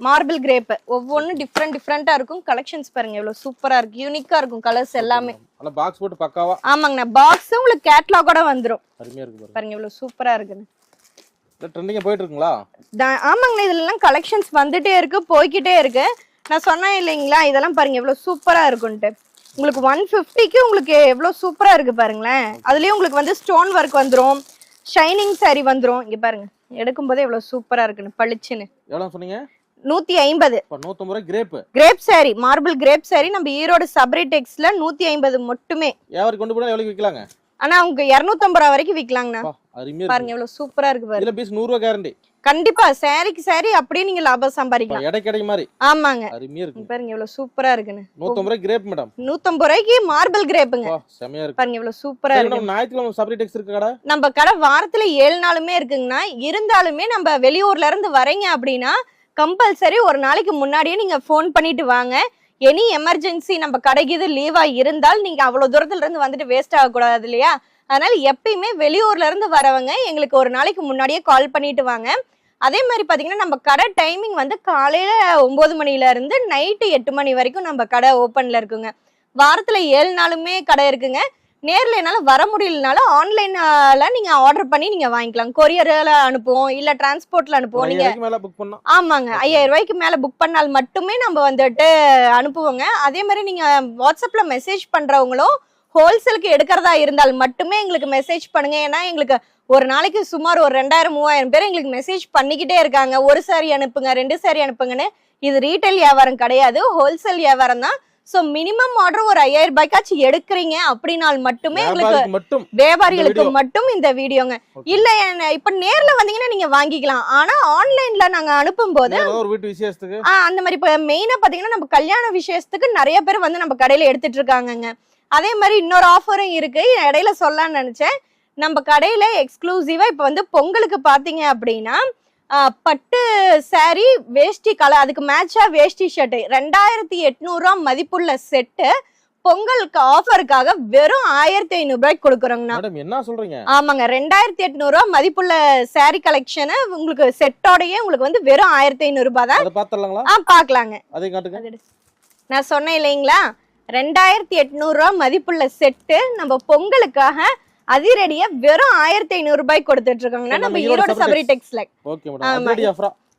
மார்பிள் கிரேப் ஒவ்வொன்னும் டிஃபரெண்டா இருக்கும். கலெக்ஷன்ஸ் பாருங்க எவ்வளவு சூப்பரா இருக்கு, யூனிக்கா இருக்கும் கலர்ஸ் எல்லாமே. பாக்ஸ் போட்டு பக்காவா. ஆமாங்கண்ணா, பாக்ஸ் உங்களுக்கு கேட்டலாகோட வந்துரும். பாருங்க எவ்வளவு சூப்பரா இருக்குன்னு. ட்ரெண்டிங்கா போயிட்டு இருக்குங்களா? ஆமாங்கண்ணா, இதுல எல்லாம் கலெக்ஷன்ஸ் வந்துட்டே இருக்கு, போய்கிட்டே இருக்கு. நான் சொன்னேன் இல்லைங்களா, இதெல்லாம் பாருங்க எவ்வளவு சூப்பரா இருக்குன்ட்டு. உங்களுக்கு 150க்கு உங்களுக்கு எவ்வளவு சூப்பரா இருக்கு பாருங்களேன். அதுலயும் உங்களுக்கு ஸ்டோன் ஒர்க் வந்துரும், ஷைனிங் சாரி வந்துரும். இங்க பாருங்க எடுக்கும் போதே எவ்வளவு சூப்பரா இருக்குன்னு பளிச்சுன்னு. எவ்வளவு சொன்னீங்க? 150. 150 crepe sari, marble crepe sari நம்ம ஈரோடு சப்ரி டெக்ஸ்ல 150 மட்டுமே. யாருக்கு கொண்டு போனா எவ்வளவு விக்கலாங்க? ஆனா அவங்க 250 ரூபாய் வரைக்கும் விக்கலாங்கண்ணா. பாருங்க எவ்வளவு சூப்பரா இருக்கு பாருங்க. இதுல பீஸ் 100 ரூபாய் கேரண்டி. கண்டிப்பா சாரிக்கு சாரி அப்படியே நீங்க லாபம் சம்பாதிக்கலாம். எடை கடை மாதிரி. ஆமாங்க, அருமையா இருக்கு. பாருங்க எவ்வளவு சூப்பரா இருக்குன்னு. 150 கிரேப் மேடம். 150 ரூபாய்க்கு மார்பிள் கிரேப்புங்க. செமையா இருக்கு. பாருங்க எவ்வளவு சூப்பரா இருக்கு. நம்ம ஞாயிற்றுக்கிழமை சப்ரி டெக்ஸ் இருக்கு கடை. நம்ம கடை வாரத்துல 7 நாளுமே இருக்குங்கண்ணா. இருந்தாலுமே நம்ம வெளியூர்ல இருந்து வரீங்க அப்படின்னா கம்பல்சரி ஒரு நாளைக்கு முன்னாடியே நீங்க போன் பண்ணிட்டு வாங்க. எனி எமர்ஜென்சி நம்ம கடைக்கு இது லீவா இருந்தால் நீங்க அவ்வளவு தூரத்துல இருந்து வேஸ்ட் ஆகக்கூடாது இல்லையா. அதனால எப்பயுமே வெளியூர்ல இருந்து வரவங்க எங்களுக்கு ஒரு நாளைக்கு முன்னாடியே கால் பண்ணிட்டு வாங்க. அதே மாதிரி பாத்தீங்கன்னா நம்ம கடை டைமிங் காலையில 9 மணில இருந்து நைட்டு 8 மணி வரைக்கும் நம்ம கடை ஓப்பன்ல இருக்குங்க. வாரத்துல 7 நாளுமே கடை இருக்குங்க. நேர்ல என்னால வர முடியலனால ஆன்லைன்ல நீங்க ஆர்டர் பண்ணி நீங்க வாங்கிக்கலாம். கொரியர்ல அனுப்புவோம், இல்ல டிரான்ஸ்போர்ட்ல அனுப்புவோம். நீங்க ஆமாங்க, 5000 ரூபாய்க்கு மேல புக் பண்ணால் மட்டுமே நம்ம அனுப்புவோங்க. அதே மாதிரி நீங்க வாட்ஸ்அப்ல மெசேஜ் பண்றவங்களும் ஹோல்சேலுக்கு எடுக்கிறதா இருந்தால் மட்டுமே எங்களுக்கு மெசேஜ் பண்ணுங்க. ஏன்னா எங்களுக்கு ஒரு நாளைக்கு சுமார் ஒரு 2000-3000 பேர் எங்களுக்கு மெசேஜ் பண்ணிக்கிட்டே இருக்காங்க. ஒரு சாரி அனுப்புங்க, 2 சாரி அனுப்புங்கன்னு. இது ரீட்டைல் வியாபாரம் கிடையாது, ஹோல்சேல் வியாபாரம் தான். சோ மினிமம் ஆர்டர் ஒரு 5000 ரூபாய்க்காச்சும் எடுக்கிறீங்க அப்படின்னால் மட்டுமே எங்களுக்கு வியாபாரிகளுக்கு மட்டும் இந்த வீடியோங்க. இல்ல இப்ப நேர்ல வந்தீங்கன்னா நீங்க வாங்கிக்கலாம். ஆனா ஆன்லைன்ல நாங்க அனுப்பும் போது அந்த மாதிரி இப்ப மெயினா பாத்தீங்கன்னா நம்ம கல்யாண விசேஷத்துக்கு நிறைய பேர் நம்ம கடையில எடுத்துட்டு இருக்காங்க. அதே மாதிரி இன்னொரு ஆஃபரும் இருக்கு, இடையில சொல்லலாம்னு நினைச்சேன். நம்ம கடையில எக்ஸ்க்ளூசிவா இப்ப பொங்கலுக்கு பாத்தீங்க அப்படின்னா பட்டு சாரி வேஷ்டி கலர் அதுக்கு மேட்சா வேஷ்டி ஷர்ட் 2800 ரூபாய் மதிப்புள்ள செட்டு பொங்கலுக்கு ஆஃபருக்காக வெறும் 1500 ரூபாய்க்கு கொடுக்குறோங்கண்ணா. என்ன சொல்றீங்க? ஆமாங்க, 2800 ரூபாய் மதிப்புள்ள சாரி கலெக்ஷன் உங்களுக்கு செட்டோடயே உங்களுக்கு வெறும் 1500 ரூபாய் தான். பாக்கலாங்க, நான் சொன்னேன் இல்லைங்களா, 2800 ரூபாய் மதிப்புள்ள செட்டு நம்ம பொங்கலுக்காக அதிரடியா வெறும் 1500 ரூபாய் கொடுத்துட்டு இருக்காங்கன்னா நம்ம ஈரோடு சபரி டெக்ஸ்ல.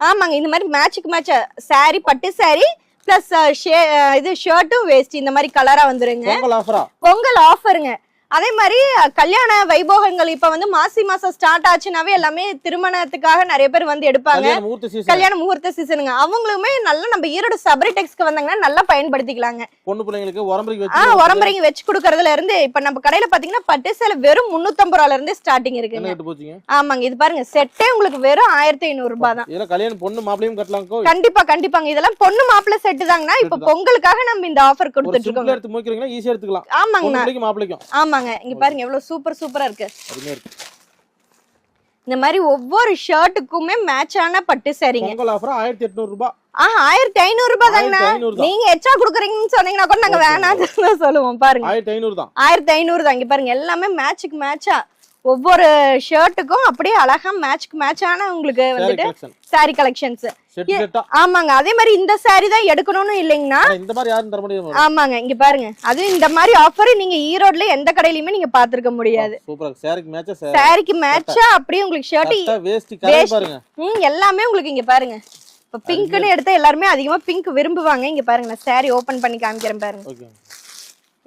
ஆமாங்க, இந்த மாதிரி மேட்சுக்கு மேட்ச் சாரி பட்டு சாரி பிளஸ் இது ஷர்ட்டும் வேஸ்ட் இந்த மாதிரி கலரா வந்துருங்க. பொங்கல் ஆஃபருங்க. அதே மாதிரி கல்யாண வைபோகங்கள் இப்ப வந்து மாசி மாசம் ஸ்டார்ட் ஆச்சுனாவே எல்லாமே திருமணத்துக்காக நிறைய பேர் வந்து எடுப்பாங்க. கல்யாண முகூர்த்த சீசனுங்க. அவங்களுமே நல்லா நம்ம ஈரோடு சபரி டெக்ஸ்க்கு வந்தாங்கன்னா நல்லா பயன்படுத்திக்கலாங்க. பொண்ணு பிள்ளைங்களுக்கு உரம்பரைங்க வச்சு கொடுக்கறதுல இருந்து இப்ப நம்ம கடையில பாத்தீங்கன்னா பட்டு சேலை வெறும் 350 ரூபாயில இருந்து ஸ்டார்டிங் இருக்குங்க. ஆமாங்க, இது பாருங்க செட்டே உங்களுக்கு வெறும் 1500 ரூபாய் தான். இதெல்லாம் கல்யாணம் பொண்ணு மாப்பிளையும் கட்டலாம். கண்டிப்பா கண்டிப்பாங்க, இதெல்லாம் பொண்ணு மாப்பிள்ளை செட்டு தாங்கன்னா இப்ப பொங்கலுக்காக நம்ம இந்த ஆஃபர் கொடுத்துட்டு இருக்கோம். எடுத்து மூக்கிறீங்களா ஈஸியா எடுத்துக்கலாம். ஆமாங்க மாப்பிளைக்கும். ஆமாங்க, இங்க பாருங்க எவ்வளவு சூப்பரா இருக்கு. இந்த மாதிரி ஒவ்வொரு ஷர்ட்டுக்குமே மேட்சான பட்டு சரிங்க. பொங்கல் ஆஃபர் 1800 ரூபாய். 1500 ரூபாய் தாங்க. நீங்க எச்சா குடுக்குறீங்கன்னு சொன்னீங்கன்னா கூட நாங்க வேணாம்னு சொல்லுவோம். பாருங்க 1500 தான். 1500 தான். இங்க பாருங்க எல்லாமே மேட்சுக்கு மேட்சா ஒவ்வொரு ஷர்ட்டுக்கும் அப்படியே அழகா மேட்ச்க்கு மேட்சான உங்களுக்கு வந்துட்டு சாரி கலெக்ஷன்ஸ். ஆமாங்க, அதே மாதிரி இந்த சாரி தான் எடுக்கணும்னு இல்லைங்கண்ணா. இந்த மாதிரி யாரும் தர முடியாது. ஆமாங்க, இங்க பாருங்க அது இந்த மாதிரி ஆஃபர் நீங்க ஈரோட்ல எந்த கடையிலயுமே நீங்க பாத்துக்க முடியாது. சூப்பரா சாரிக்கு மேட்சா சாரிக்கு மேட்சா அப்படியே உங்களுக்கு ஷர்ட் வேஷ்டி கலர் பாருங்க. எல்லாமே உங்களுக்கு இங்க பாருங்க. இப்ப பிங்க்னு எடுத்தா எல்லாருமே அதிகமா பிங்க் விரும்புவாங்க. இங்க பாருங்க நான் சாரி ஓபன் பண்ணி காமிக்கிறேன் பாருங்க.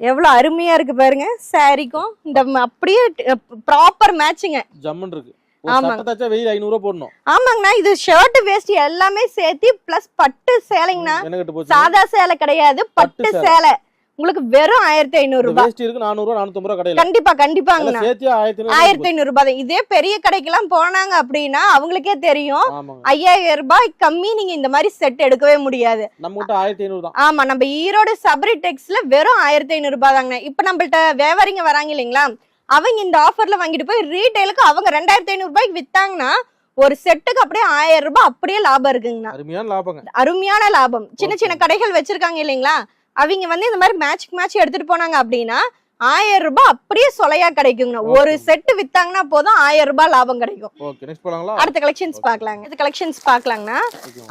எவ்வளவு அருமையா இருக்கு பாருங்க. சாரிக்கும் இந்த அப்படியே ப்ராப்பர் மேட்சிங்க. ஜம்மன் இருக்கு. சட்டை வெயில் 500 ரூபாய் போடணும். ஆமாங்கண்ணா, இது ஷர்ட் வேஷ்டி எல்லாமே சேர்த்து பிளஸ் பட்டு சேலைங்கண்ணா. சாதா சேலை கிடையாது, பட்டு சேலை. உங்களுக்கு வெறும் 1500 ரூபாய். வேஷ்டி இருக்கு 400 ரூபாய் 450 ரூபாய் கடையில. கண்டிப்பாங்கண்ணா. சேர்த்து 1500 ரூபாய் தான். இதே பெரிய கடைக்கெல்லாம் போனாங்க அப்படின்னா அவங்களுக்கே தெரியும் 5000 ரூபாய் கம்மி நீங்க இந்த மாதிரி செட் எடுக்கவே முடியாது. நம்ம கிட்ட 1500 தான். ஆமா, நம்ம ஈரோடு சபரி டெக்ஸ்ல வெறும் 1500 ரூபாய் தாங்க. இப்ப நம்மள்ட்ட வியாபாரிங்க வராங்க இல்லைங்களா, அவங்க இந்த ஆஃபர்ல வாங்கிட்டு போய் ரீட்டைலுக்கு அவங்க 2500 ரூபாய்க்கு வித்தாங்கன்னா ஒரு செட்டுக்கு அப்படியே 1000 ரூபாய் அப்படியே லாபம் இருக்குங்கண்ணா. அருமையான லாபங்க. அருமையான லாபம். சின்ன சின்ன கடைகள் வச்சிருக்காங்க இல்லைங்களா, அவங்க வந்து இந்த மாதிரி மேட்ச்க்கு மேட்ச் எடுத்துட்டு போனாங்க அப்படின்னா 1000 ரூபாய் அப்படியே சொலையா கிடைக்குங்கண்ணா. ஒரு செட் வித்தாங்கன்னா போதும் 1000 ரூபாய் லாபம் கிடைக்கும். ஓகே, நெக்ஸ்ட் போலாங்களா? அடுத்த கலெக்ஷன்ஸ் பார்க்கலாங்க. இந்த கலெக்ஷன்ஸ் பார்க்கலாங்கண்ணா.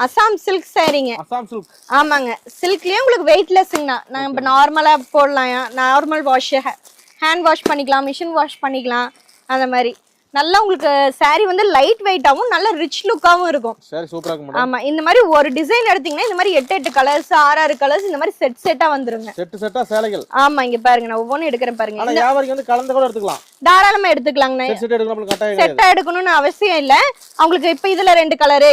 அசாம் சில்க் சாரீங்க. அசாம் சில்க். ஆமாங்க, சில்க்லயே உங்களுக்கு வெயிட்லெஸ்ங்கண்ணா. நம்ம நார்மலா போடலாம். நார்மல் வாஷ் ஹேண்ட் வாஷ் பண்ணிக்கலாம், மிஷின் வாஷ் பண்ணிக்கலாம். அந்த மாதிரி நல்லா உங்களுக்கு சாரி வந்து லைட் வெயிட்டாவும் நல்ல ரிச் லுக்காவும் இருக்கும். சரி, சூப்பரா இருக்கு மேடம். ஆமா, இந்த மாதிரி ஒரு டிசைன் எடுத்தீங்கன்னா இந்த மாதிரி 8 கலர்ஸ் 6 கலர்ஸ் இந்த மாதிரி செட்டா வந்துருங்க. செட்டா சேலைகள். ஆமா, இங்க பாருங்க நான் ஒவ்வொன்னு எடுக்கிறேன் பாருங்க. ஆனா வியாபாரிங்க வந்து கலந்து கூட எடுத்துக்கலாம். தாராளமா எடுத்துக்கலாங்கண்ணா. செட்டா எடுக்கணும்னு அவசியம் இல்ல. அவங்களுக்கு இப்ப இதுல 2 கலர்,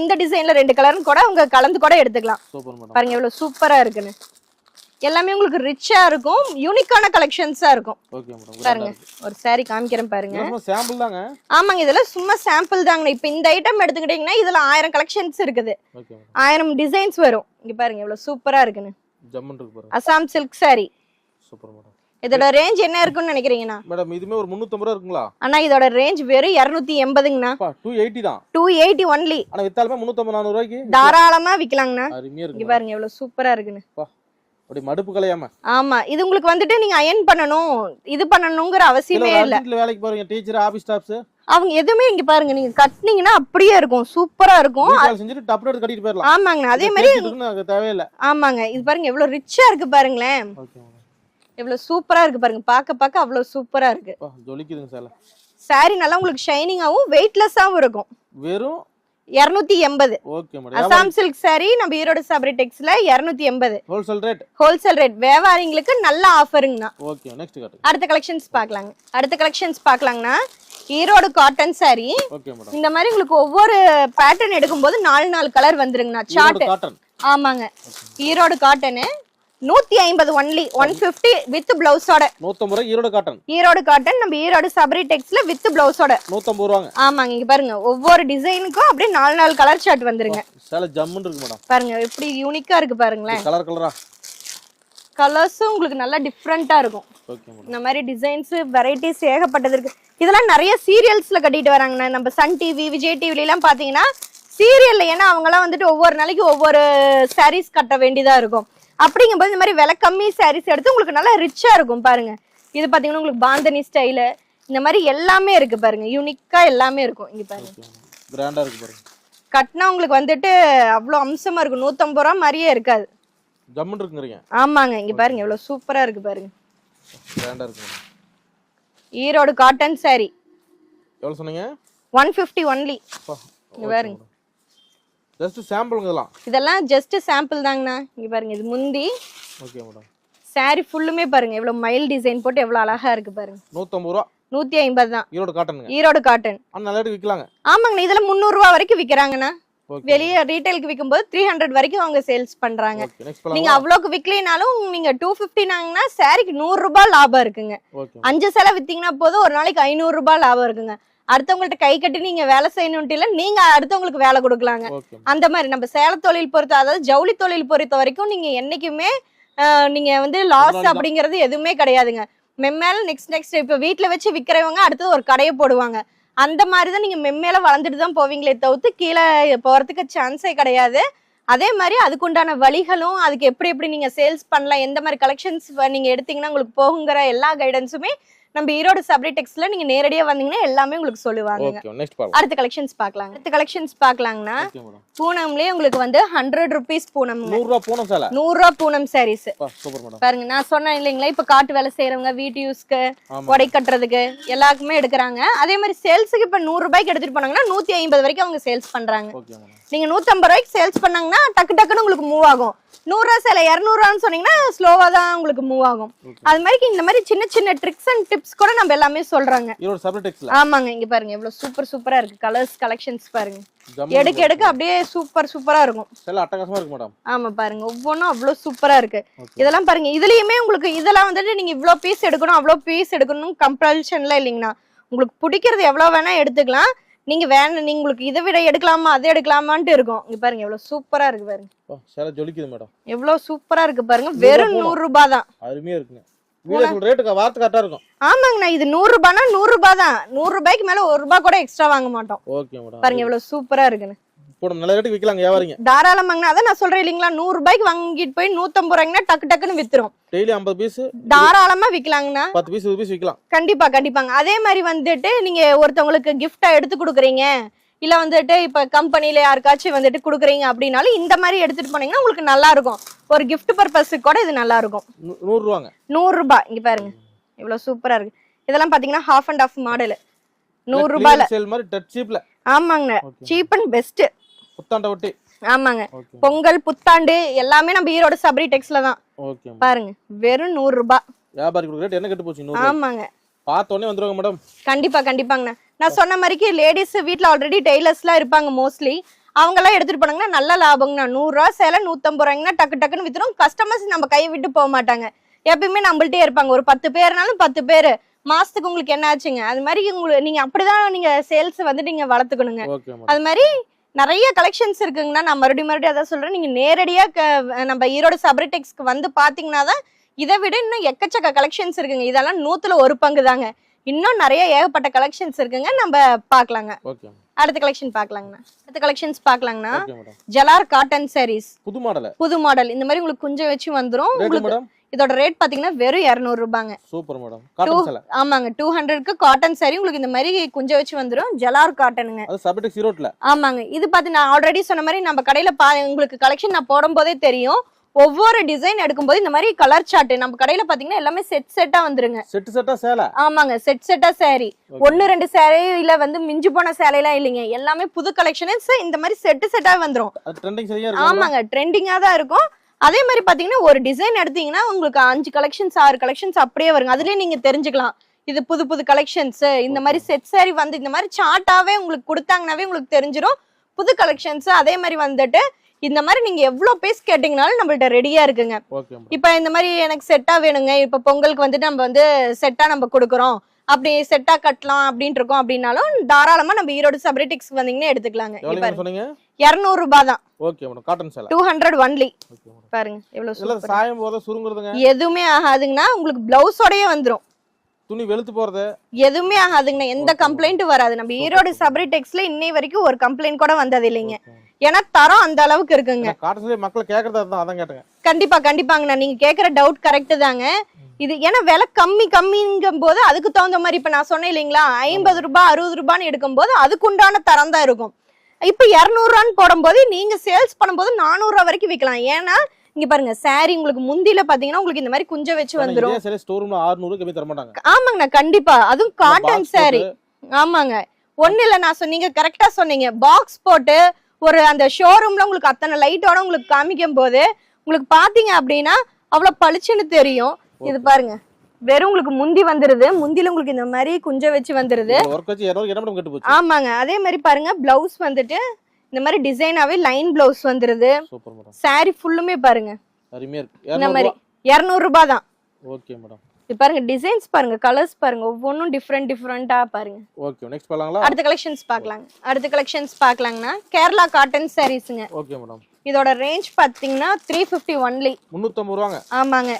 இந்த டிசைன்ல 2 கலர்னு கூட அவங்க கலந்து கூட எடுத்துக்கலாம். Super madam. பாருங்க எவ்வளவு சூப்பரா இருக்குன்னு. எல்லாமே உங்களுக்கு ரிச்சா இருக்கும், யூனிக்கான கலெக்ஷன்ஸா இருக்கும். Okay madam. பாருங்க ஒரு saree காமிக்கிறேன் பாருங்க. சும்மா சாம்பிள் தாங்க. ஆமாங்க, இதெல்லாம் சும்மா சாம்பிள் தாங்க. இப்போ இந்த ஐட்டம் எடுத்துக்கிட்டீங்கன்னா இதுல 1000 கலெக்ஷன்ஸ் இருக்குது. Okay madam. 1000 டிசைன்ஸ் வரும். இங்க பாருங்க எவ்வளவு சூப்பரா இருக்குன்னு. ஜம்மன் இருக்கு பாருங்க. Assam silk saree. Super madam. இதோட ரேஞ்ச் என்ன இருக்குன்னு நினைக்கிறீங்கனா? மேடம் இதுமே ஒரு 350 ரூபாய் இருக்குங்களா? அண்ணா இதோட ரேஞ்ச் வெறும் 280ங்கண்ணா. 280 தான். 280 ஒன்லி. ஆனா வித்தாலுமே 350 400 ரூபாய்க்கு தாராளமா விக்கலாங்கண்ணா. அருமையா இருக்கு. இங்க பாருங்க எவ்வளவு சூப்பரா இருக்குன்னு. அப்படி மடுப்பு கலையாம. ஆமா, இது உங்களுக்கு வந்துட்டு நீங்க அயர்ன் பண்ணனும் இது பண்ணனும்ங்கற அவசியமே இல்ல. இல்ல வேலைக்கு போறீங்க டீச்சர் ஆபீஸ் ஸ்டாஃப்ஸ் அவங்க எதுமே இங்க பாருங்க நீங்க கட்னீங்கன்னா அப்படியே இருக்கும், சூப்பரா இருக்கும். வீட்ல செஞ்சுட்டு டப் எடுத்து கட்டிட்டு போயிரலாம். ஆமாங்க, அதே மாதிரி அதுக்கு தேவையே இல்ல. ஆமாங்க, இது பாருங்க எவ்வளவு ரிச்சா இருக்கு பாருங்களேன். Okay madam. எவ்வளவு சூப்பரா இருக்கு பாருங்க, பாக்க அவ்வளவு சூப்பரா இருக்கு. ஜொலிக்குதுங்க சேலை. சாரி நல்லா உங்களுக்கு ஷைனிங்காவும் வெயிட்லெஸ்ஸாவும் இருக்கும். வெறும் 280. Okay madam. Assam silk sari நம்ம ஈரோடு சபரி டெக்ஸ்ல 280 ஹோல்சேல் ரேட். வியாபாரிங்களுக்கு நல்ல ஆஃபருங்கண்ணா. ஓகே, நெக்ஸ்ட் காட்டு. அடுத்த கலெக்ஷன்ஸ் பார்க்கலாங்கண்ணா. Erode cotton sari. Okay madam. இந்த மாதிரி உங்களுக்கு ஒவ்வொரு பேட்டர்ன் எடுக்கும்போது 4 கலர் வந்துருங்கண்ணா. சார்ட். ஆமாங்க, ஈரோடு காட்டன் 150 ஒன்லி. 150 வித் பிளவுஸோட. 150 ஈரோடு காட்டன். ஈரோடு காட்டன் நம்ம ஈரோடு சபரி டெக்ஸ்ல வித் பிளவுஸோட 150 ரூபாங்க. ஆமாங்க, இங்க பாருங்க ஒவ்வொரு டிசைனுக்கும் அப்படியே 4 கலர் சார்ட் வந்துருங்க. சேலை ஜம்முன்னு இருக்கு மேடம். பாருங்க எப்படி யூனிக்கா இருக்கு பாருங்களேன். கலரா கலர்ஸும் உங்களுக்கு நல்லா டிஃப்ரெண்டா இருக்கும். Okay madam. இந்த மாதிரி டிசைன்ஸ் வெரைட்டிஸ் ஏகப்பட்டது இருக்கு. இதெல்லாம் நிறைய சீரியல்ஸ்ல கட்டிட்டு வராங்கண்ணா. நம்ம சன் டிவி விஜய் டிவில எல்லாம் பாத்தீங்கன்னா சீரியல்ல, ஏன்னா அவங்க எல்லாம் வந்துட்டு ஒவ்வொரு நாளைக்கு ஒவ்வொரு சாரீஸ் கட்ட வேண்டியதா இருக்கும். அப்படிங்கும்போது இந்த மாதிரி விலை கம்மி சாரீஸ் எடுத்து உங்களுக்கு நல்லா ரிச்சா இருக்கும். பாருங்க இது பாத்தீங்கன்னா உங்களுக்கு பாந்தனி ஸ்டைல இந்த மாதிரி எல்லாமே இருக்கு பாருங்க, யூனிக்கா எல்லாமே இருக்கும். இங்க பாருங்க கிராண்டா இருக்கு பாருங்க. கட்டினா உங்களுக்கு வந்துட்டு அவ்வளவு அம்சமா இருக்கும். 150 ரூபாய் மாதிரியே இருக்காது, ஜம்முன்னு இருக்குங்கறீங்க. ஆமாங்க, இங்க பாருங்க எவ்வளவு சூப்பரா இருக்கு பாருங்க. கிராண்டா இருக்கு. ஈரோடு காட்டன் சாரி எவ்வளவு சொன்னீங்க? 150 ஒன்லி. இங்க பாருங்க ஜஸ்ட் சாம்பிள்ங்க இதெல்லாம். இதெல்லாம் ஜஸ்ட் சாம்பிள் தாங்கண்ணா. இங்க பாருங்க இது முந்தி. Okay madam. saree ஃபுல்லுமே பாருங்க எவ்வளவு மைல் டிசைன் போட்டு எவ்வளவு அழகா இருக்கு பாருங்க. 150 ரூபா 150 தான். ஈரோடு காட்டனுங்க. ஈரோடு காட்டன். நல்ல ரேட் விக்கலாங்க. ஆமாங்க இதுல 300 ரூபாய் வரைக்கும் விக்கறாங்கண்ணா. வெளிய ரீட்டைலுக்கு விக்கும்போது 300 வரைக்கும் அவங்க சேல்ஸ் பண்றாங்க. நீங்க அவ்வளவுக்கு விக்கலினாலும் நீங்க 250 நாங்கன்னா சாரிக்கு 100 ரூபாய் லாபம் இருக்குங்க. 5 சேலை வித்தீங்கன்னா போதும் ஒரு நாளைக்கு 500 ரூபாய் லாபம் இருக்குங்க. அடுத்தவங்கள்ட்ட கை கட்டி நீங்க வேலை செய்யணும்ட்டு இல்ல, நீங்க அடுத்தவங்களுக்கு வேலை கொடுக்கலாங்க. அந்த மாதிரி நம்ம சேலை தொழில் பொறுத்த, அதாவது ஜவுளி தொழில் பொறுத்த வரைக்கும் நீங்க என்னைக்குமே நீங்க வந்து லாஸ் அப்படிங்கறது எதுவுமே கிடையாதுங்க. மெம்மேல நெக்ஸ்ட் இப்ப வீட்டுல வச்சு விக்கிறவங்க அடுத்தது ஒரு கடையை போடுவாங்க. அந்த மாதிரிதான் நீங்க மெம்மேல வளர்ந்துட்டு தான் போவீங்களே தவிர்த்து கீழே போறதுக்கு சான்ஸே கிடையாது. அதே மாதிரி அதுக்குண்டான வழிகளும் அதுக்கு எப்படி நீங்க சேல்ஸ் பண்ணலாம், எந்த மாதிரி கலெக்ஷன்ஸ் நீங்க எடுத்தீங்கன்னா உங்களுக்கு போகுங்கிற எல்லா கைடன்ஸுமே நம்ம ஈரோடு சபரி டெக்ஸ்ல நீங்க நேரடியா வந்தீங்கன்னா எல்லாமே உங்களுக்கு சொல்லுவாங்க. அடுத்த கலெக்ஷன்ஸ் பார்க்கலாங்கன்னா பூனம்லயே உங்களுக்கு வந்து 100 rupees பூனம், 100 ரூபாய் பூனம் சாரீஸ் பாருங்க. நான் சொன்னேன் இல்லைங்களா, இப்ப காட்டு வேலை செய்யறவங்க வீட்டு யூஸ்க்கு உடை கட்டுறதுக்கு எல்லாருக்குமே எடுக்கிறாங்க. அதே மாதிரி சேல்ஸுக்கு இப்ப 100 ரூபாய்க்கு எடுத்துட்டு போனாங்கன்னா 150 வரைக்கும் அவங்க சேல்ஸ் பண்றாங்க. நீங்க 150 ரூபாய்க்கு சேல்ஸ் பண்ணாங்கன்னா டக்குன்னு உங்களுக்கு மூவ் ஆகும். 100 ரூபாய் சேலை 200 ரூபான்னு சொன்னீங்கன்னா ஸ்லோவா தான் உங்களுக்கு மூவ் ஆகும். அது மாதிரி இந்த மாதிரி சின்ன ட்ரிக்ஸ் அண்ட் டிப்ஸ் கூட நம்ம எல்லாமே சொல்றாங்க. ஆமாங்க இங்க பாருங்க எவ்வளவு சூப்பரா இருக்கு. கலர்ஸ் கலெக்ஷன்ஸ் பாருங்க, எடுக்க அப்படியே சூப்பரா இருக்கும். அட்டகாசமா இருக்கு மேடம். ஆமா பாருங்க ஒவ்வொன்றும் அவ்வளவு சூப்பரா இருக்கு. இதெல்லாம் பாருங்க, இதுலயுமே உங்களுக்கு இதெல்லாம் வந்துட்டு நீங்க இவ்வளவு பீஸ் எடுக்கணும் அவ்வளவு பீஸ் எடுக்கணும் கம்பல்ஷன்லாம் இல்லைங்கண்ணா. உங்களுக்கு பிடிக்கிறது எவ்வளவு வேணா எடுத்துக்கலாம். நீங்க நீங்க உங்களுக்கு இதை விட எடுக்கலாமா அதை எடுக்கலாமான்ட்டு இருக்கும். இங்க பாருங்க எவ்வளவு சூப்பரா இருக்கு பாருங்க. சேலை ஜொலிக்குது மேடம். எவ்வளவு சூப்பரா இருக்கு பாருங்க. வெறும் 100 ரூபாய் தான். அருமையா இருக்குங்க. வீடியோ ரேட்டுக்கு வார்த்தை கரெக்ட்டா இருக்கும். ஆமாங்கண்ணா இது 100 ரூபாய்னா 100 ரூபாய் தான். 100 ரூபாய்க்கு மேல 1 ரூபாய் கூட எக்ஸ்ட்ரா வாங்க மாட்டோம். Okay madam. பாருங்க எவ்வளவு சூப்பரா இருக்குன்னு. போடும் நல்ல ரேட்டுக்கு விக்கலாங்க வியாபாரிங்க. தாராளமாங்கண்ணா. அதான் நான் சொல்றேன் இல்லீங்களா, 100 ரூபாய்க்கு வாங்கிட்டு போய் 150 ரூபாய்க்குனா டக்குன்னு வித்துரும். டெய்லி 50 பீஸ் தாராளமா விக்கலாங்கண்ணா. 10 பீஸ் 20 பீஸ் விக்கலாம். கண்டிப்பாங்க. அதே மாதிரி வந்துட்டு நீங்க ஒருத்தவங்களுக்கு கிஃப்டா எடுத்து கொடுக்குறீங்க, இல்ல வந்துட்டு இப்ப கம்பெனில யாருக்காச்சும் வந்துட்டு குடுக்குறீங்க அப்படின்னாலும் இந்த மாதிரி எடுத்துட்டு போனீங்கன்னா உங்களுக்கு நல்லா இருக்கும். ஒரு கிஃப்ட் பர்பஸ்க்கு கூட இது நல்லா இருக்கும். 100 ரூபாங்க. 100 ரூபாய். இங்க பாருங்க இவ்வளவு சூப்பரா இருக்கு. இதெல்லாம் பாத்தீங்கன்னா ஹாஃப் அண்ட் ஆஃப் மாடல் 100 ரூபாய்ல சேல் மாதிரி டச் சீப்ல. ஆமாங்க சீப் அண்ட் பெஸ்ட். புத்தாண்ட ஒட்டி. ஆமாங்க பொங்கல் புத்தாண்டு எல்லாமே நம்ம ஈரோடு சபரி டெக்ஸ்ல தான். பாருங்க வெறும் 100 ரூபாய். வியாபாரிக்கு ரேட் என்ன கெட்டு போச்சு 100. ஆமாங்க பார்த்த உடனே வந்துருவாங்க மேடம். கண்டிப்பாங்கண்ணா. நான் சொன்ன மாதிரிக்கு லேடிஸ் வீட்ல ஆல்ரெடி டெய்லர்ஸ்லாம் இருப்பாங்க மோஸ்ட்லி. அவங்க எல்லாம் எடுத்துட்டு போனாங்கன்னா நல்ல லாபங்கண்ணா. 100 ரூபாய் சேலை 150 ரூபாய்ங்கன்னா டக்குன்னு வித்துரும். கஸ்டமர்ஸ் நம்ம கை விட்டு போக மாட்டாங்க. எப்பயுமே நம்மள்ட்டே இருப்பாங்க. ஒரு 10 பேர்னாலும் 10 பேர் மாசத்துக்கு உங்களுக்கு என்ன ஆச்சுங்க. அது மாதிரி உங்களுக்கு நீங்க அப்படிதான் நீங்க சேல்ஸ் வந்து நீங்க வளர்த்துக்கணுங்க. அது மாதிரி நிறைய கலெக்ஷன்ஸ் இருக்குங்கன்னா நான் மறுபடியும் அதான் சொல்றேன். நீங்க நேரடியா நம்ம ஈரோடு சபரி டெக்ஸ்க்கு வந்து பாத்தீங்கன்னா தான் இதை விட இன்னும் எக்கச்சக்க கலெக்ஷன்ஸ் இருக்குங்க. இதெல்லாம் 100ல 1 பங்கு தாங்க. இன்னும் நிறைய ஏகப்பட்ட கலெக்ஷன்ஸ் இருக்குங்க. நம்ம பாக்கலாங்க. அடுத்த கலெக்ஷன் பாக்கலாங்கன்னா ஜலார் காட்டன் சாரீஸ் புது மாடல் இந்த மாதிரி உங்களுக்கு குஞ்ச வச்சு வந்துரும். உங்களுக்கு இதோட ரேட் பாத்தீங்கன்னா வெறும் 200 ரூபாங்க. Super madam. காட்டன் சேலை. ஆமாங்க 200க்கு காட்டன் சாரி உங்களுக்கு இந்த மாதிரி குஞ்ச வச்சு வந்துரும். ஜலார் காட்டனுங்க. அது சபரி டெக்ஸ் ஈரோட்ல. ஆமாங்க இது பாத்து நான் ஆல்ரெடி சொன்ன மாதிரி நம்ம கடையில உங்களுக்கு கலெக்ஷன் நான் போடும்போதே தெரியும். ஒவ்வொரு டிசைன் எடுக்கும்போது இந்த மாதிரி கலர் சார்ட் நம்ம கடையில பாத்தீங்கன்னா எல்லாமே செட்டா வந்துருங்க. செட்டா சேலை. ஆமாங்க செட்டா சாரி. 1-2 சேலையில வந்து மிஞ்சி போன சேலைலாம் இல்லைங்க. எல்லாமே புது கலெக்ஷன்ஸ் இந்த மாதிரி செட்டா வந்துரும். ஆமாங்க ட்ரெண்டிங்கா தான் இருக்கும். அதே மாதிரி பாத்தீங்கன்னா ஒரு டிசைன் எடுத்தீங்கன்னா உங்களுக்கு 5 கலெக்ஷன்ஸ் 6 கலெக்ஷன்ஸ் அப்படியே வருங்க. அதுலயே நீங்க தெரிஞ்சுக்கலாம் இது புது கலெக்ஷன்ஸ். இந்த மாதிரி செட் சாரி வந்து இந்த மாதிரி சார்ட்டாவே உங்களுக்கு கொடுத்தாங்கன்னாவே உங்களுக்கு தெரிஞ்சிடும் புது கலெக்ஷன்ஸ். அதே மாதிரி வந்துட்டு இந்த மாதிரி நீங்க எவ்வளவு பீஸ் கேட்டீங்கனாலும் நம்மள்ட்ட ரெடியா இருக்குங்க. இப்ப இந்த மாதிரி எனக்கு செட்டா வேணுங்க, இப்ப பொங்கலுக்கு வந்துட்டு நம்ம வந்து செட்டா நம்ம கொடுக்குறோம், அப்படி செட்டா கட்டலாம் அப்படின்ட்டு இருக்கோம் அப்படின்னாலும் தாராளமா நம்ம ஈரோடு சபரி டெக்ஸ்க்கு வந்தீங்கன்னா எடுத்துக்கலாங்க. 200 ரூபாய் தான். 200 ஒன்லி. பாருங்க எவ்வளவு சூப்பர். சாயம் போற சுருங்குறதுங்க எதுவுமே ஆகாதுங்கண்ணா. உங்களுக்கு பிளவுஸோடயே வந்துரும். துணி வெளுத்து போறது எதுவுமே ஆகாதுங்கண்ணா. எந்த கம்ப்ளைண்ட் வராது. நம்ம ஈரோடு சபரி டெக்ஸ்ல இன்னை வரைக்கும் ஒரு கம்ப்ளைண்ட் கூட வந்தது இல்லைங்க. ஏன்னா தரம் அந்த அளவுக்கு இருக்குங்க. மக்கள் கேக்குறதா அதான் கேட்டேங்க. கண்டிப்பாங்கண்ணா. நீங்க கேக்குற டவுட் கரெக்ட் தாங்க. இது ஏன்னா விலை கம்மிங்கும் போது அதுக்கு தகுந்த மாதிரி இப்ப நான் சொன்னேன் இல்லைங்களா 50 ரூபாய் 60 ரூபான்னு எடுக்கும் போது அதுக்கு உண்டான தரம் தான் இருக்கும். இப்ப 200 ரூபான்னு போடும்போது நீங்க சேல்ஸ் பண்ணும்போது 400 ரூபாய் வரைக்கும் விற்கலாம். ஏன்னா இங்க பாருங்க சாரி உங்களுக்கு முந்தில பாத்தீங்கன்னா உங்களுக்கு இந்த மாதிரி குஞ்ச வச்சு வந்துரும். ஆமாங்கண்ணா கண்டிப்பா. அதுவும் காட்டன் சாரி. ஆமாங்க ஒண்ணு இல்ல நான் சொன்னீங்க கரெக்டா சொன்னீங்க. பாக்ஸ் போட்டு ஒரு அந்த ஷோரூம்ல உங்களுக்கு அத்தனை லைட்டோட உங்களுக்கு காமிக்கும் போது உங்களுக்கு பாத்தீங்க அப்படின்னா அவ்வளவு பளிச்சுன்னு தெரியும். இது பாருங்க, வெறும் உங்களுக்கு முந்தி வந்துருது, முந்தில உங்களுக்கு இந்த மாதிரி குஞ்ச வச்சு வந்துருது. ஒர்க் வச்சு 200 மேடம் கட்டு போச்சு. ஆமாங்க. அதே மாதிரி பாருங்க, பிளவுஸ் வந்துட்டு இந்த மாதிரி டிசைனாவே லைன் பிளவுஸ் வந்துருது. Super madam. saree ஃபுல்லுமே பாருங்க அருமையா இருக்கு. இந்த மாதிரி 200 ரூபாய் தான். Okay madam. இது பாருங்க, டிசைன்ஸ் பாருங்க, கலர்ஸ் பாருங்க, ஒவ்வொன்றும் டிஃப்ரெண்டா பாருங்க. ஓகே, நெக்ஸ்ட் பார்க்கலாங்களா? அடுத்த கலெக்ஷன்ஸ் பார்க்கலாங்க. அடுத்த கலெக்ஷன்ஸ் பார்க்கலாங்கன்னா கேரளா காட்டன் சாரீஸ்ங்க. Okay madam. இதோட ரேஞ்ச் பாத்தீங்கன்னா 350 ஒன்லி. 350 ரூபாங்க. ஆமாங்க,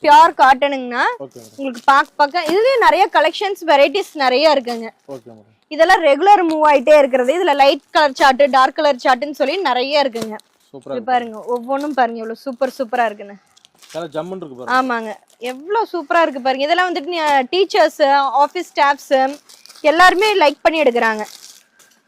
பியூர் காட்டனுங்கண்ணா. Okay madam. உங்களுக்கு பார்க்க இதுலயே நிறைய கலெக்ஷன்ஸ் வெரைட்டிஸ் நிறைய இருக்குங்க. Okay madam. இதெல்லாம் ரெகுலர் மூவ் ஆயிட்டே இருக்கிறது. இதுல light colour chart, dark colour சார்ட்னு சொல்லி நிறைய இருக்குங்க. சூப்பரா இது பாருங்க, ஒவ்வொன்றும் பாருங்க எவ்வளவு சூப்பரா இருக்குன்னு. நல்லா ஜம்முன்னு இருக்கு பாருங்க. ஆமாங்க, எவ்வளவு சூப்பரா இருக்கு பாருங்க. இதெல்லாம் வந்துட்டு டீச்சர்ஸ், ஆபீஸ் ஸ்டாஃப்ஸ் எல்லாருமே லைக் பண்ணி எடுக்கிறாங்க.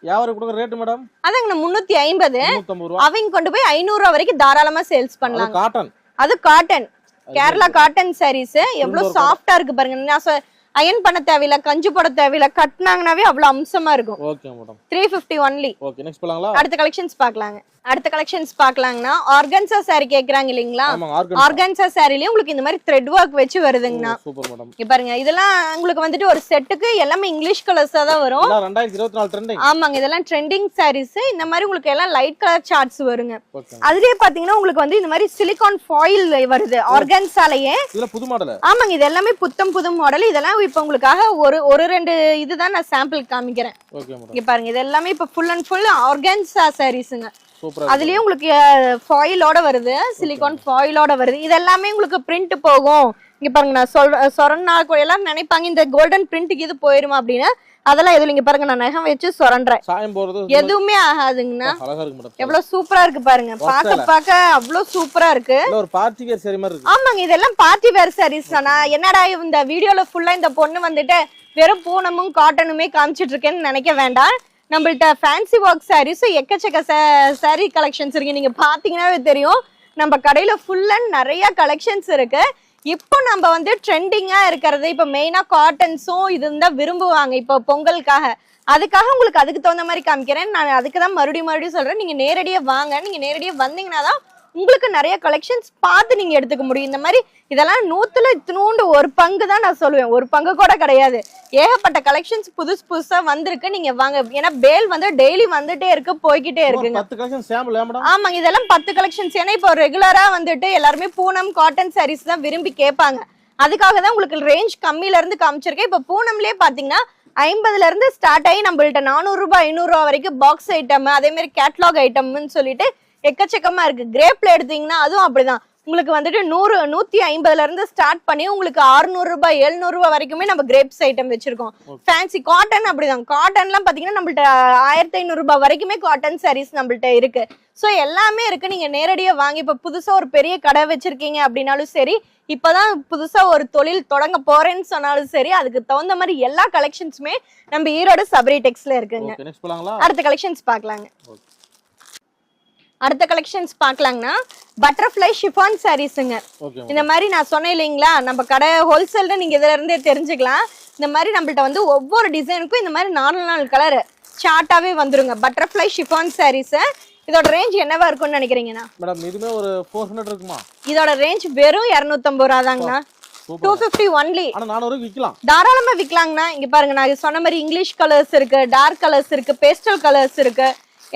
யாருக்கு கொடுக்குற ரேட் மேடம்? அதாங்க 350. 350 ரூபாய். அவங்க கொண்டு போய் 500 ரூபாய் வரைக்கும் தாராளமா சேல்ஸ் பண்ணலாம். காட்டன். அது காட்டன், கேரளா காட்டன் சாரீஸ் எவ்வளவு சாஃப்டா இருக்கு பாருங்க. நான் அயன் பண்ண தேவையில்ல, கஞ்சி போட தேவையில்ல, கட்டினாங்கனாவே அவ்வளவு அம்சமா இருக்கும். Okay madam. 350 only. Okay, next போலாங்களா? அடுத்த கலெக்ஷன்ஸ் பார்க்கலாங்க. அடுத்த கலெக்ஷன்ஸ் பார்க்கலாங்கன்னா ஆர்கன்சா saree கேக்குறாங்க இல்லீங்களா? ஆர்கன்சா சாரிலயே உங்களுக்கு இந்த மாதிரி த்ரெட் வர்க் வச்சு வருதுங்கண்ணா. Super madam. இங்க பாருங்க, இதெல்லாம் உங்களுக்கு வந்துட்டு ஒரு செட்டுக்கு எல்லாமே இங்கிலீஷ் கலர்ஸா தான் வரும். 2024 ட்ரெண்டிங். ஆமாங்க, இதெல்லாம் ட்ரெண்டிங் சாரீஸ். இந்த மாதிரி உங்களுக்கு எல்லாம் லைட் கலர் சார்ட்ஸ் வருங்க. ஓகே. அதுலயே பாத்தீங்கன்னா உங்களுக்கு வந்து இந்த மாதிரி சிலிகான் ஃபாயில் வருது ஆர்கன்சாலயே. இதெல்லாம் புது மாடல். ஆமாங்க, இது எல்லாமே புது மாடல். இதெல்லாம் இப்ப உங்களுக்காக ஒரு ரெண்டு இதுதான் நான் சாம்பிள் காமிக்கிறேன். Okay madam. இங்க பாருங்க, இது எல்லாமே இப்ப ஃபுல் அண்ட் ஃபுல் ஆர்கன்சா சாரீஸ்ங்க. சூப்பரா. அதுலயே உங்களுக்கு ஃபாயிலோட வருது, சிலிகான் ஃபாயிலோட வருது. இது எல்லாமே உங்களுக்கு பிரிண்ட் போகும். இங்க பாருங்க, நான் சொரன்னா எல்லாம் நினைப்பாங்க இந்த கோல்டன் பிரிண்ட்க்கு இது போயிருமா அப்படின்னு. அதெல்லாம் எதுவும் இங்க பாருங்க, நான் நகம் வச்சு சொரன்றேன், சாயம் போறது எதுவுமே ஆகாதுங்கண்ணா. அழகா இருக்கு மேடம். எவ்வளவு சூப்பரா இருக்கு பாருங்க, பார்க்க அவ்வளவு சூப்பரா இருக்கு. ஒரு பார்ட்டி வேர் saree மாதிரி இருக்கு. ஆமாங்க, இதெல்லாம் பார்ட்டி வேர் சாரீஸ் தானா? என்னடா இந்த வீடியோல ஃபுல்லா இந்த பொண்ணு வந்துட்டு வெறும் பூனமும் காட்டனுமே காமிச்சிட்டு இருக்கேன்னு நினைக்க வேண்டாம். நம்மள்ட்ட ஃபேன்சி ஒர்க் சாரீஸ் எக்கச்சக்க சாரீ கலெக்ஷன்ஸ் இருக்கு. நீங்க பாத்தீங்கன்னாவே தெரியும், நம்ம கடையில ஃபுல் அண்ட் நிறைய கலெக்ஷன்ஸ் இருக்கு. இப்போ நம்ம வந்து ட்ரெண்டிங்கா இருக்கிறது இப்போ மெயினா காட்டன்ஸும் இது தான் விரும்புவாங்க இப்போ பொங்கலுக்காக. அதுக்காக உங்களுக்கு அதுக்கு தகுந்த மாதிரி காமிக்கிறேன். நான் அதுக்கு தான் மறுபடியும் சொல்றேன், நீங்க நேரடியா வாங்க. நீங்க நேரடியா வந்தீங்கன்னா தான் உங்களுக்கு நிறைய கலெக்ஷன்ஸ் பார்த்து நீங்க எடுத்துக்க முடியும். இந்த மாதிரி இதெல்லாம் 100ல இத்தினூண்டு ஒரு பங்கு தான் நான் சொல்லுவேன், ஒரு பங்கு கூட கிடையாது. ஏகப்பட்ட கலெக்ஷன்ஸ் புதுசா வந்திருக்கு. நீங்க வாங்க, ஏன்னா பேல் வந்து டெய்லி வந்துட்டே இருக்கு, போய்கிட்டே இருக்குங்க. 10 கலெக்ஷன் சாம்பிள் மேடம். ஆமாங்க, இதெல்லாம் 10 கலெக்ஷன்ஸ். ஏன்னா இப்போ ரெகுலரா வந்துட்டு எல்லாருமே பூனம் காட்டன் சாரீஸ் தான் விரும்பி கேட்பாங்க. அதுக்காக தான் உங்களுக்கு ரேஞ்ச் கம்மியில இருந்து காமிச்சிருக்கேன். இப்போ பூனம்லயே பாத்தீங்கன்னா 50ல இருந்து ஸ்டார்ட் ஆகி நம்மள்ட்ட 400 ரூபாய் 500 ரூபாய் வரைக்கும் பாக்ஸ் ஐட்டம், அதே மாதிரி கேட்லாக் ஐட்டம்னு சொல்லிட்டு எக்கச்சக்கமா இருக்கு. கிரேப்ல எடுத்தீங்கன்னா அதுவும் அப்படிதான். உங்களுக்கு வந்துட்டு 150ல இருந்து ஸ்டார்ட் பண்ணி உங்களுக்கு 600 ரூபாய் 700 ரூபாய் வரைக்குமே நம்ம கிரேப்ஸ் ஐட்டம் வச்சிருக்கோம். ஃபேன்சி காட்டன் அப்படிதான். காட்டன்லாம் பாத்தீங்கன்னா நம்மள்ட்ட 1500 ரூபாய் வரைக்குமே காட்டன் சாரீஸ் நம்மள்ட்ட இருக்கு. சோ எல்லாமே இருக்கு. நீங்க நேரடியா வாங்கி இப்ப புதுசா ஒரு பெரிய கடை வச்சிருக்கீங்க அப்படின்னாலும் சரி, இப்பதான் புதுசா ஒரு தொழில் தொடங்க போறேன்னு சொன்னாலும் சரி, அதுக்கு தகுந்த மாதிரி எல்லா கலெக்ஷன்ஸுமே நம்ம ஈரோடு சபரி டெக்ஸ்ல இருக்குங்க. அடுத்த கலெக்ஷன்ஸ் பார்க்கலாங்க. அடுத்த கலெக்ஷன்ஸ் பார்க்கலாங்கன்னா பட்டர்ஃப்ளை ஷிஃபான் சாரீஸுங்க. இந்த மாதிரி நான் சொன்னேன் இல்லைங்களா, நம்ம கடை ஹோல்சேல்ல நீங்க இதுல இருந்தே தெரிஞ்சுக்கலாம். இந்த மாதிரி நம்மள்ட்ட வந்து ஒவ்வொரு டிசைனுக்கும் இந்த மாதிரி 4 கலர் சார்ட்டாவே வந்துருங்க. Butterfly chiffon saris. இதோட ரேஞ்ச் என்னவா இருக்கும்னு நினைக்கிறீங்கண்ணா? மேடம் இதுமே ஒரு 400 இருக்குமா? இதோட ரேஞ்ச் வெறும் 250 ரூபா தாங்கண்ணா. 250 ஒன்லி. ஆனா 400 விக்கலாம். தாராளமா விக்கலாங்கண்ணா. இங்க பாருங்க, நான் சொன்ன மாதிரி இங்கிலீஷ் கலர்ஸ் இருக்கு, டார்க் கலர்ஸ் இருக்கு, பேஸ்டல் கலர்ஸ் இருக்கு,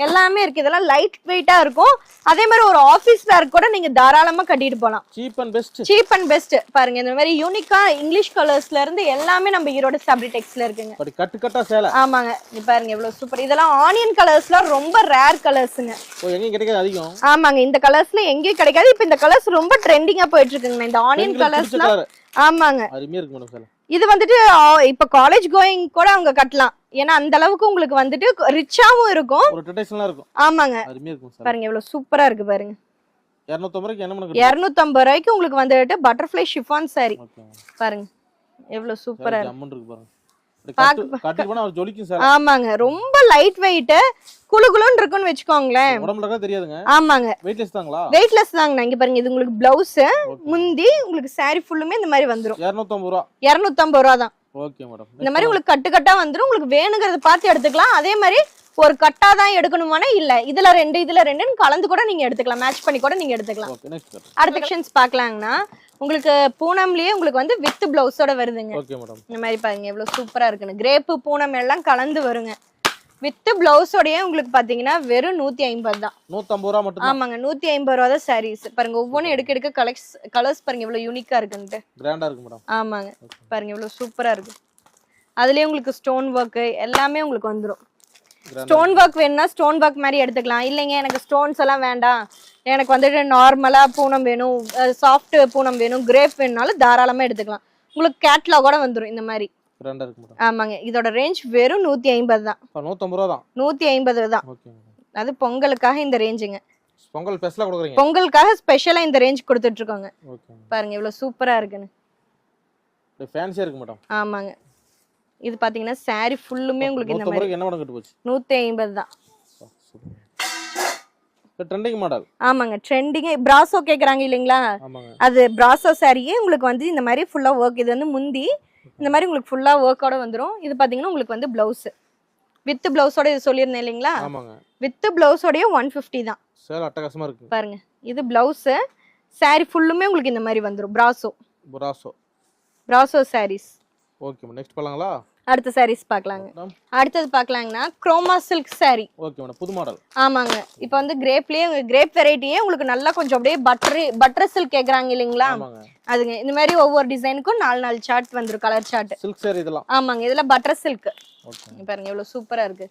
எல்லாமே இருக்கு. இதெல்லாம் லைட் வெயிட்டா இருக்கும். அதே மாதிரி ஒரு ஆபீஸ் வேர் கூட நீங்க தாராளமா கட்டிட்டு போலாம். Cheap and best. Cheap and best. பாருங்க, இந்த மாதிரி யூனிக்கா இங்கிலீஷ் கலர்ஸ்ல இருந்து எல்லாமே நம்ம ஈரோடு சபரி டெக்ஸ்ல இருக்குங்க. பட் கட்டு சேலை. ஆமாங்க, நீ பாருங்க எவ்வளவு சூப்பர். இதெல்லாம் ஆனியன் கலர்ஸ்ல ரொம்ப ரேர் கலர்ஸ்ங்க. ஓ, எங்க கிடைக்காது அதிகம். ஆமாங்க, இந்த கலர்ஸ்ல எங்கேயும் கிடைக்காது. இப்போ இந்த கலர்ஸ் ரொம்ப ட்ரெண்டிங்கா போயிட்டு இருக்குங்க, இந்த ஆனியன் கலர்ஸ்லாம். ஆமாங்க, அருமையா இருக்கு மேடம் சேலை. இது வந்துட்டு இப்ப காலேஜ் கோயிங் கூட அவங்க கட்டலாம். ஏன்னா அந்த அளவுக்கு உங்களுக்கு வந்துட்டு ரிச்சாவும் இருக்கும், ஒரு ட்ரெடிஷனலா இருக்கும். ஆமாங்க, அருமையா இருக்கும் சார். பாருங்க எவ்வளவு சூப்பரா இருக்கு பாருங்க. 250 ரூபாய்க்கு என்ன பண்ணுங்க? 250 ரூபாய்க்கு உங்களுக்கு வந்துட்டு பட்டர்ஃப்ளை ஷிஃபான் saree. பாருங்க எவ்வளவு சூப்பரா இருக்கு. ஜம்முன்னு இருக்கு பாருங்க. கட்டி போனா அது ஜொலிக்கும் சார். ஆமாங்க, ரொம்ப லைட் வெயிட், குளுகுளுன்னு இருக்குன்னு வெச்சுக்கோங்களேன். உடம்புல தெரியாதுங்க. ஆமாங்க, வெயிட்லெஸ் தாங்களா? வெயிட்லெஸ் தாங்க. இங்க பாருங்க, இது உங்களுக்கு பிளவுஸ், முந்தி உங்களுக்கு saree ஃபுல்லுமே இந்த மாதிரி வந்துரும். 250 ரூபாய். 250 ரூபாய் தான். Okay madam. இந்த மாதிரி உங்களுக்கு கட்டு கட்டா வந்துரும். உங்களுக்கு வேணுங்கறத பார்த்து எடுத்துக்கலாம். அதே மாதிரி ஒரு கட்டா தான் எடுக்கணுமானா இல்ல, இதுல 2 இதுல 2ன்னு கலந்து கூட நீங்க எடுத்துக்கலாம், மேட்ச் பண்ணி கூட நீங்க எடுத்துக்கலாம். Okay next cut. அடுத்த செக்ஷன்ஸ் பார்க்கலாம்னா உங்களுக்கு பூனம்லயே உங்களுக்கு வந்து வித் பிளவுஸோட வருதுங்க. Okay madam. இந்த மாதிரி பாருங்க எவ்வளவு சூப்பரா இருக்குன்னு, கிரேப் பூனம் எல்லாம் கலந்து வருங்க. வித் பிளவுஸோடயே உங்களுக்கு பாத்தீங்கன்னா வெறும் 150 தான். 150 ரூபாய் மட்டும் தான். ஆமாங்க 150 ரூபா தான் சாரீஸ். பாருங்க ஒவ்வொன்றும் எடுக்க கலர்ஸ் பாருங்க எவ்வளவு யூனிக்கா இருக்குன்ட்டு. கிராண்டா இருக்கு மேடம். ஆமாங்க பாருங்க எவ்வளவு சூப்பரா இருக்கு. அதுலயே உங்களுக்கு ஸ்டோன் ஒர்க் எல்லாமே உங்களுக்கு வந்துரும். ஸ்டோன் ஒர்க் வேணும்னா ஸ்டோன் ஒர்க் மாதிரி எடுத்துக்கலாம். இல்லைங்க எனக்கு ஸ்டோன்ஸ் எல்லாம் வேண்டாம், எனக்கு வந்துட்டு நார்மலா பூனம் வேணும், சாஃப்ட் பூனம் வேணும், கிரேப் வேணும்னாலும் தாராளமா எடுத்துக்கலாம். உங்களுக்கு கேட்லாகோட வந்துரும் இந்த மாதிரி. கிராண்டா இருக்கு மேடம். ஆமாங்க இதோட ரேஞ்ச் வெறும் 150 தான். 150 ரூபாய் தான். 150 தான். Okay madam. அது பொங்கலுக்காக இந்த ரேஞ்சுங்க. பொங்கல் ஸ்பெஷலா கொடுக்குறீங்க. பொங்கலுக்காக ஸ்பெஷலா இந்த ரேஞ்ச் கொடுத்துட்டு இருக்கோங்க. ஓகே. பாருங்க எவ்வளவு சூப்பரா இருக்குன்னு. இது ஃபேன்சியா இருக்கு மேடம். ஆமாங்க இது பாத்தீங்கன்னா saree ஃபுல்லுமே உங்களுக்கு இந்த மாதிரி என்ன மேடம் கட்டு போச்சு? 150 தான். இது ட்ரெண்டிங் மாடல். ஆமாங்க ட்ரெண்டிங் பிராசோ கேக்குறாங்க இல்லீங்களா? ஆமாங்க. அது பிராசோ சாரியே உங்களுக்கு வந்து இந்த மாதிரி ஃபுல்லா ஒர்க். இது வந்து முந்தி இந்த மாதிரி உங்களுக்கு ஃபுல்லா ஒர்க்கோட வந்துரும். இது பாத்தீங்கன்னா உங்களுக்கு வந்து பிளவுஸ் வித் பிளவுஸோட இது சொல்லியிருந்தேன் இல்லீங்களா? ஆமாங்க. வித் பிளவுஸோடயே 150 தான். சேல் அட்டகாசமா இருக்கு. பாருங்க இது பிளவுஸ், saree ஃபுல்லுமே உங்களுக்கு இந்த மாதிரி வந்துரும். Brasso saris. Okay madam. Next போலாங்களா? அடுத்த சாரீஸ் பார்க்கலாங்க. அடுத்தது பார்க்கலாங்கன்னா chroma silk saree. Okay madam. புது மாடல். ஆமாங்க இப்போ வந்து கிரேப்லயே கிரேப் வெரைட்டியே உங்களுக்கு நல்லா கொஞ்சம் அப்படியே பட்டர் சில்க் கேக்குறாங்க இல்லீங்களா? ஆமாங்க. அதுங்க இந்த மாதிரி ஒவ்வொரு டிசைனுக்கும் 4 சார்ட் வந்துரும், கலர் சார்ட். சில்க் saree இதெல்லாம். ஆமாங்க இதுல பட்டர் சில்க். ஓகே பாருங்க எவ்வளவு சூப்பரா இருக்கு.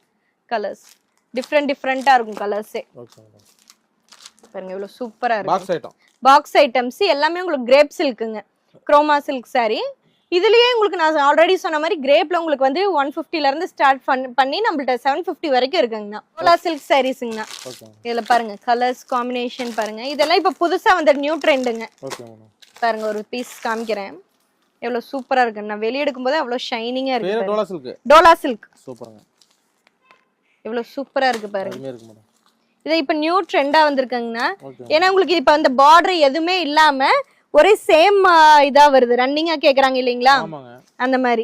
கலர்ஸ் டிஃப்ரெண்டா இருக்கும் கலர்ஸே. Okay madam. பாருங்க எவ்வளவு சூப்பரா இருக்கு. Box item. பாக்ஸ் ஐட்டம்ஸ் எல்லாமே உங்களுக்கு கிரேப் சில்க்குங்க. Chroma silk saree. இதுலயே உங்களுக்கு நான் ஆல்ரெடி சொன்ன மாதிரி கிரேப்ல உங்களுக்கு வந்து 150 ல இருந்து ஸ்டார்ட் பண்ணி நம்மள்ட்ட 750 வரைக்கும் இருக்குங்கண்ணா. டோலா சில்க் சாரீஸ்ங்கண்ணா. ஓகே. இதுல பாருங்க கலர்ஸ் காம்பினேஷன் பாருங்க. இதெல்லாம் இப்ப புதுசா வந்த நியூ ட்ரெண்டுங்க. Okay madam. பாருங்க ஒரு பீஸ் காமிக்கிறேன். எவ்வளவு சூப்பரா இருக்குண்ணா. வெளிய எடுக்கும்போது அவ்வளவு ஷைனிங்கா இருக்கு. பேரு டோலா சில்க். டோலா சில்க். சூப்பர்ங்க. எவ்வளவு சூப்பரா இருக்கு பாருங்க. அருமையா இருக்கு மேடம். இது இப்ப நியூ ட்ரெண்டா வந்திருக்குங்கண்ணா. ஓகே. ஏன்னா உங்களுக்கு இப்ப அந்த பார்டர் எதுவுமே இல்லாம ஒரே சேம் இதா வருது. ரன்னிங்கா கேக்குறாங்க இல்லீங்களா? ஆமாங்க. அந்த மாதிரி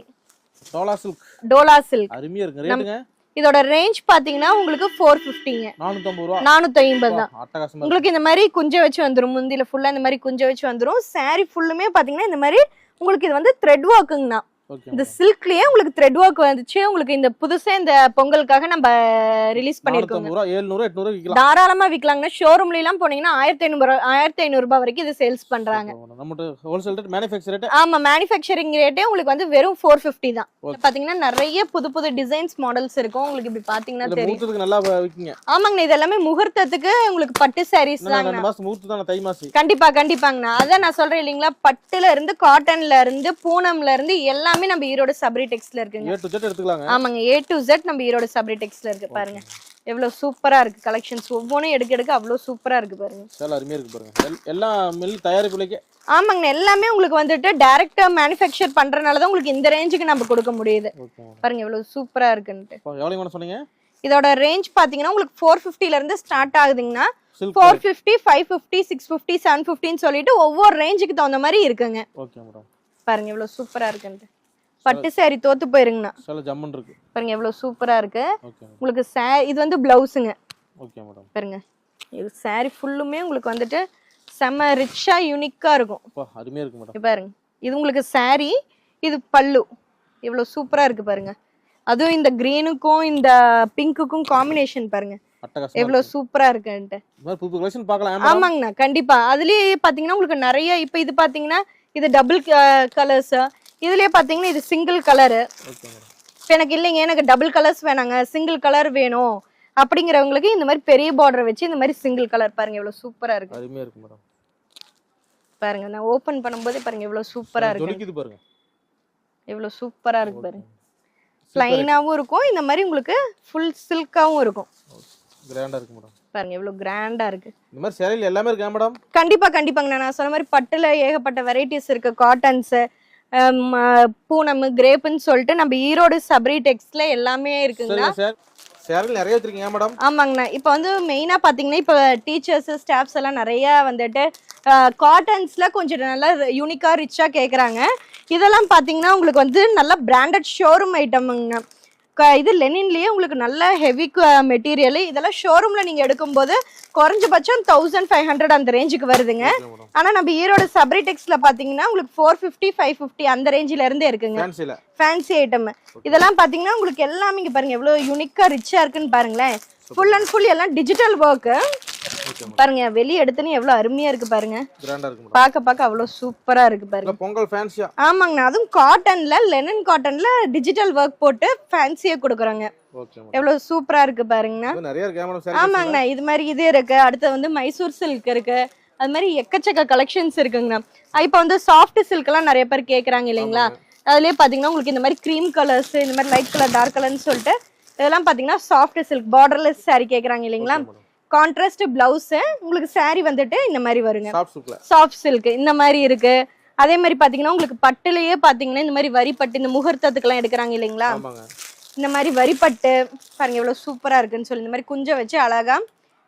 டோலா சில்க். டோலா சில்க். அருமையா இருக்கு. ரேட்டுங்க? இதோட ரேஞ்ச் பாத்தீங்கன்னா உங்களுக்கு 450ங்க. 450 ரூபாய். 450 தான். அட்டகாசமா. உங்களுக்கு இந்த மாதிரி குஞ்ச வச்சு வந்துரும். முந்தில ஃபுல்லா இந்த மாதிரி குஞ்ச வச்சு வந்துரும். saree ஃபுல்லுமே பாத்தீங்கன்னா இந்த மாதிரி உங்களுக்கு இது வந்து த்ரெட் ஒர்க்குங்கண்ணா. ஓகே. இந்த சில்க்லயே உங்களுக்கு த்ரெட் ஒர்க் வந்துச்சு. உங்களுக்கு இந்த புதுசா இந்த பொங்கலுக்காக நம்ம ரிலீஸ் பண்ணிருக்கோம். 450 700 800 விக்கலாம். தாராளமா விக்கலாங்கண்ணா. ஷோரூம்ல எல்லாம் போனீங்கன்னா 1500 ரூபாய் வரைக்கும் இது சேல்ஸ் பண்றாங்க. நம்மட்ட ஹோல்சேல் ரேட் மேனுஃபேக்சர் ரேட். ஆமா மேனுஃபேக்சரிங் ரேட்டே உங்களுக்கு வந்து வெறும் 450 தான். பாத்தீங்கன்னா நிறைய புது டிசைன்ஸ் மாடல்ஸ் இருக்கும். உங்களுக்கு இப்படி பாத்தீங்கன்னா தெரியும். முகூர்த்தத்துக்கு நல்லா விக்கீங்க. ஆமாங்கண்ணா இது எல்லாமே முகூர்த்தத்துக்கு உங்களுக்கு பட்டு சாரீஸ் தான். 2 மாசம் முகூர்த்தம் தான, தை மாசம். கண்டிப்பாங்கண்ணா. அதான் நான் சொல்றேன் இல்லீங்களா, பட்டுல இருந்து காட்டன்ல இருந்து பூனம்ல இருந்து எல்லாமே நம்ம ஈரோடு சபரி டெக்ஸ்ல இருக்குங்க. A to Z எடுத்துக்கலாங்க. ஆமாங்க A to Z நம்ம ஈரோடு சபரி டெக்ஸ்ல இருக்கு. பாருங்க எவ்வளவு சூப்பரா இருக்கு கலெக்ஷன்ஸ். ஒவ்வொன்றும் எடுக்க அவ்வளவு சூப்பரா இருக்கு பாருங்க. சேல் அருமையா இருக்கு பாருங்க. எல்லாம் மில் தயாரிப்புலக்கே. ஆமாங்க எல்லாமே உங்களுக்கு வந்துட்டு டைரக்டா மேனுஃபேக்சர் பண்றனால தான் உங்களுக்கு இந்த ரேஞ்சுக்கு நம்ம கொடுக்க முடியுது. பாருங்க எவ்வளவு சூப்பரா இருக்குன்னு. எவ்வளவு வேணும் சொன்னீங்க? இதோட ரேஞ்ச் பாத்தீங்கன்னா உங்களுக்கு 450 ல இருந்து ஸ்டார்ட் ஆகுதுங்கன்னா 450 550 650 750 சொல்லிட்டு ஒவ்வொரு ரேஞ்சுக்கு தகுந்த மாதிரி இருக்குங்க. Okay madam. பாருங்க எவ்வளவு சூப்பரா இருக்குன்னு. பட்டு saree தோத்து போயிருங்கண்ணா. சேல ஜம்மன் இருக்கு. பாருங்க எவ்வளவு சூப்பரா இருக்கு. ஓகே. உங்களுக்கு இது வந்து பிளவுஸ்ங்க. Okay madam. பாருங்க இது saree ஃபுல்லுமே உங்களுக்கு வந்துட்டு செம ரிச்சா யூனிக்கா இருக்கும். அப்பா அருமையா இருக்கு மேடம். பாருங்க இது உங்களுக்கு saree, இது பல்லு. எவ்வளவு சூப்பரா இருக்கு பாருங்க. அதுவும் இந்த கிரீனுக்கும் இந்த பிங்க்குக்கும் காம்பினேஷன் பாருங்க எவ்வளவு சூப்பரா இருக்குன்ட்டு. புது கலெக்ஷன் பார்க்கலாம். ஆமாங்கண்ணா கண்டிப்பா. அதுலயே பாத்தீங்கன்னா உங்களுக்கு நிறைய இப்ப இது பாத்தீங்கன்னா இது டபுள் கலர்ஸ். இதுலயே பாத்தீங்கன்னா இது சிங்கிள் கலரு. எனக்கு இல்லைங்க எனக்கு டபுள் கலர்ஸ் வேணாங்க, சிங்கிள் கலர் வேணும் அப்படிங்கிறவங்களுக்கு இந்த மாதிரி பெரிய பார்டர் வச்சு இந்த மாதிரி சிங்கிள் கலர் பாருங்க எவ்வளவு சூப்பரா இருக்கு. அருமையா இருக்கு மேடம். பாருங்க நான் ஓபன் பண்ணும்போது பாருங்க எவ்வளவு சூப்பரா இருக்கு. ஜொலிக்குது பாருங்க. எவ்வளவு சூப்பரா இருக்கு பாருங்க. ப்ளைனாவும் இருக்கும், இந்த மாதிரி உங்களுக்கு ஃபுல் சில்காவும் இருக்கும். கிராண்டா இருக்கு மேடம். பாருங்க எவ்வளவு கிராண்டா இருக்கு. இந்த மாதிரி சேரீல எல்லாமே இருக்கு மேடம். கண்டிப்பாங்க. நான் சொன்ன மாதிரி பட்டுல ஏகப்பட்ட வெரைட்டிஸ் இருக்கு. காட்டன்ஸ், பூனம், கிரேப்னு சொல்லிட்டு நம்ம ஈரோடு சபரி டெக்ஸ்ல எல்லாமே இருக்குங்க. சேரீல நிறைய வச்சிருக்கீங்க மேடம். ஆமாங்கண்ணா. இப்போ வந்து மெயினா பாத்தீங்கன்னா இப்போ டீச்சர்ஸ் ஸ்டாஃப்ஸ் எல்லாம் நிறைய வந்துட்டு காட்டன்ஸ்ல கொஞ்சம் நல்லா யூனிக்கா ரிச்சா கேக்குறாங்க. இதெல்லாம் பாத்தீங்கன்னா உங்களுக்கு வந்து நல்ல பிராண்டட் ஷோரூம் ஐட்டம்ங்க. இது லெனின்லயே உங்களுக்கு நல்ல ஹெவி மெட்டீரியல். இதெல்லாம் ஷோரூம்ல நீங்க எடுக்கும்போது குறைஞ்சபட்சம் 1500 அந்த ரேஞ்சுக்கு வருதுங்க. Okay madam. ஆனா நம்ம ஈரோடு சபரி டெக்ஸ்ல பாத்தீங்கன்னா உங்களுக்கு 450 550 அந்த ரேஞ்சில இருந்தே இருக்குங்க. ஃபேன்சில ஃபேன்சி ஐட்டம் இதெல்லாம் பாத்தீங்கன்னா உங்களுக்கு எல்லாமே இங்க பாருங்க எவ்வளவு யூனிக்கா ரிச்சா இருக்குன்னு பாருங்களேன். ஃபுல் அண்ட் ஃபுல் எல்லாம் டிஜிட்டல் ஒர்க். Okay madam. பாருங்க வெளிய எடுத்தனே எவ்வளவு அருமையா இருக்கு பாருங்க. கிராண்டா இருக்கு மேடம். பார்க்க அவ்வளவு சூப்பரா இருக்கு பாருங்க. இல்ல பொங்கல் ஃபேன்சியா. ஆமாங்கண்ணா, அதுவும் காட்டன்ல லெனன் காட்டன்ல டிஜிட்டல் ஒர்க் போட்டு ஃபேன்சியா கொடுக்குறாங்க. Okay madam. எவ்வளவு சூப்பரா இருக்கு பாருங்கண்ணா. இது நிறைய இருக்கு மேடம். சரி. ஆமாங்கண்ணா, இது மாதிரி இது இருக்கு. அடுத்து வந்து மைசூர் சில்க் இருக்கு. அது மாதிரி எக்கச்சக்க கலெக்ஷன்ஸ் இருக்குங்கண்ணா. இப்போ வந்து சாஃப்ட் சில்க் எல்லாம் நிறைய பேர் கேக்குறாங்க இல்லைங்களா? அதுலயே பாத்தீங்கன்னா உங்களுக்கு இந்த மாதிரி கிரீம் கலர்ஸ், இந்த மாதிரி லைட் கலர் டார்க் கலர்னு சொல்லிட்டு இதெல்லாம் பாத்தீங்கன்னா சாஃப்ட் சில்க் பார்டர்லெஸ் saree கேக்குறாங்க இல்லைங்களா? கான்ட்ராஸ்ட் பிளவுஸ் உங்களுக்கு saree வந்துட்டு இந்த மாதிரி வருங்க. சாஃப்ட் சில்க்ல. சாஃப்ட் சில்க் இந்த மாதிரி இருக்கு. அதே மாதிரி பாத்தீங்கன்னா உங்களுக்கு பட்டுலயே பாத்தீங்கன்னா இந்த மாதிரி வரிப்பட்டு இந்த முகூர்த்தத்துக்குலாம் எடுக்கிறாங்க இல்லைங்களா? ஆமாங்க. இந்த மாதிரி வரிப்பட்டு பாருங்க எவ்வளவு சூப்பரா இருக்குன்னு சொல்லி இந்த மாதிரி குஞ்ச வச்சு அழகா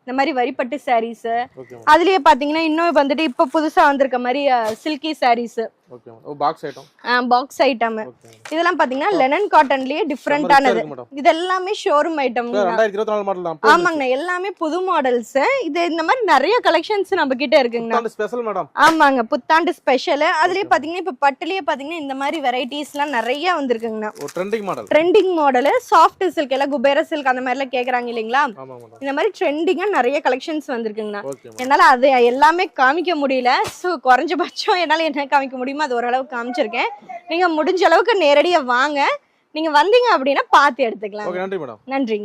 இந்த மாதிரி வரிப்பட்டு சாரீஸ். Okay madam. அதுலயே பாத்தீங்கன்னா இன்னும் வந்துட்டு இப்ப புதுசா வந்திருக்க மாதிரி சில்கி சாரீஸ். Okay madam. ஓ box item. Box item. Okay. இதெல்லாம் பாத்தீங்கன்னா லெனன் காட்டன்லயே டிஃபரெண்டானது. மேடம். இது எல்லாமே ஷோரூம் ஐட்டம். 2024 மாடல் தான். ஆமாங்கண்ணா, எல்லாமே புது மாடல்ஸ். இது இந்த மாதிரி நிறைய கலெக்ஷன்ஸ் நம்ம கிட்ட இருக்குங்கண்ணா. புத்தாண்டு ஸ்பெஷல் மேடம். ஆமாங்க, புத்தாண்டு ஸ்பெஷல். அதுலயே பாத்தீங்கன்னா இப்ப பட்டுலயே பாத்தீங்கன்னா இந்த மாதிரி வெரைட்டிஸ் எல்லாம் நிறைய வந்திருக்குங்கண்ணா. ஒரு trending model. Trending model soft silk எல்லாம் குபேர சில்க் அந்த மாதிரி எல்லாம் கேக்குறாங்க இல்லைங்களா? ஆமா மேடம். இந்த மாதிரி ட்ரெண்டிங்கா நிறைய கலெக்ஷன்ஸ் வந்திருக்குங்கண்ணா. Okay madam. என்னால அது எல்லாமே காமிக்க முடியல. சோ குறைஞ்சபட்சம் என்னால என்ன காமிக்க முடியுமோ அது ஓரளவு காமிச்சிருக்கேன். நீங்க முடிஞ்ச அளவுக்கு நேரடியா வாங்க. நீங்க வந்தீங்க அப்படின்னா பார்த்து எடுத்துக்கலாம். ஓகே, நன்றி மேடம். நன்றிங்க.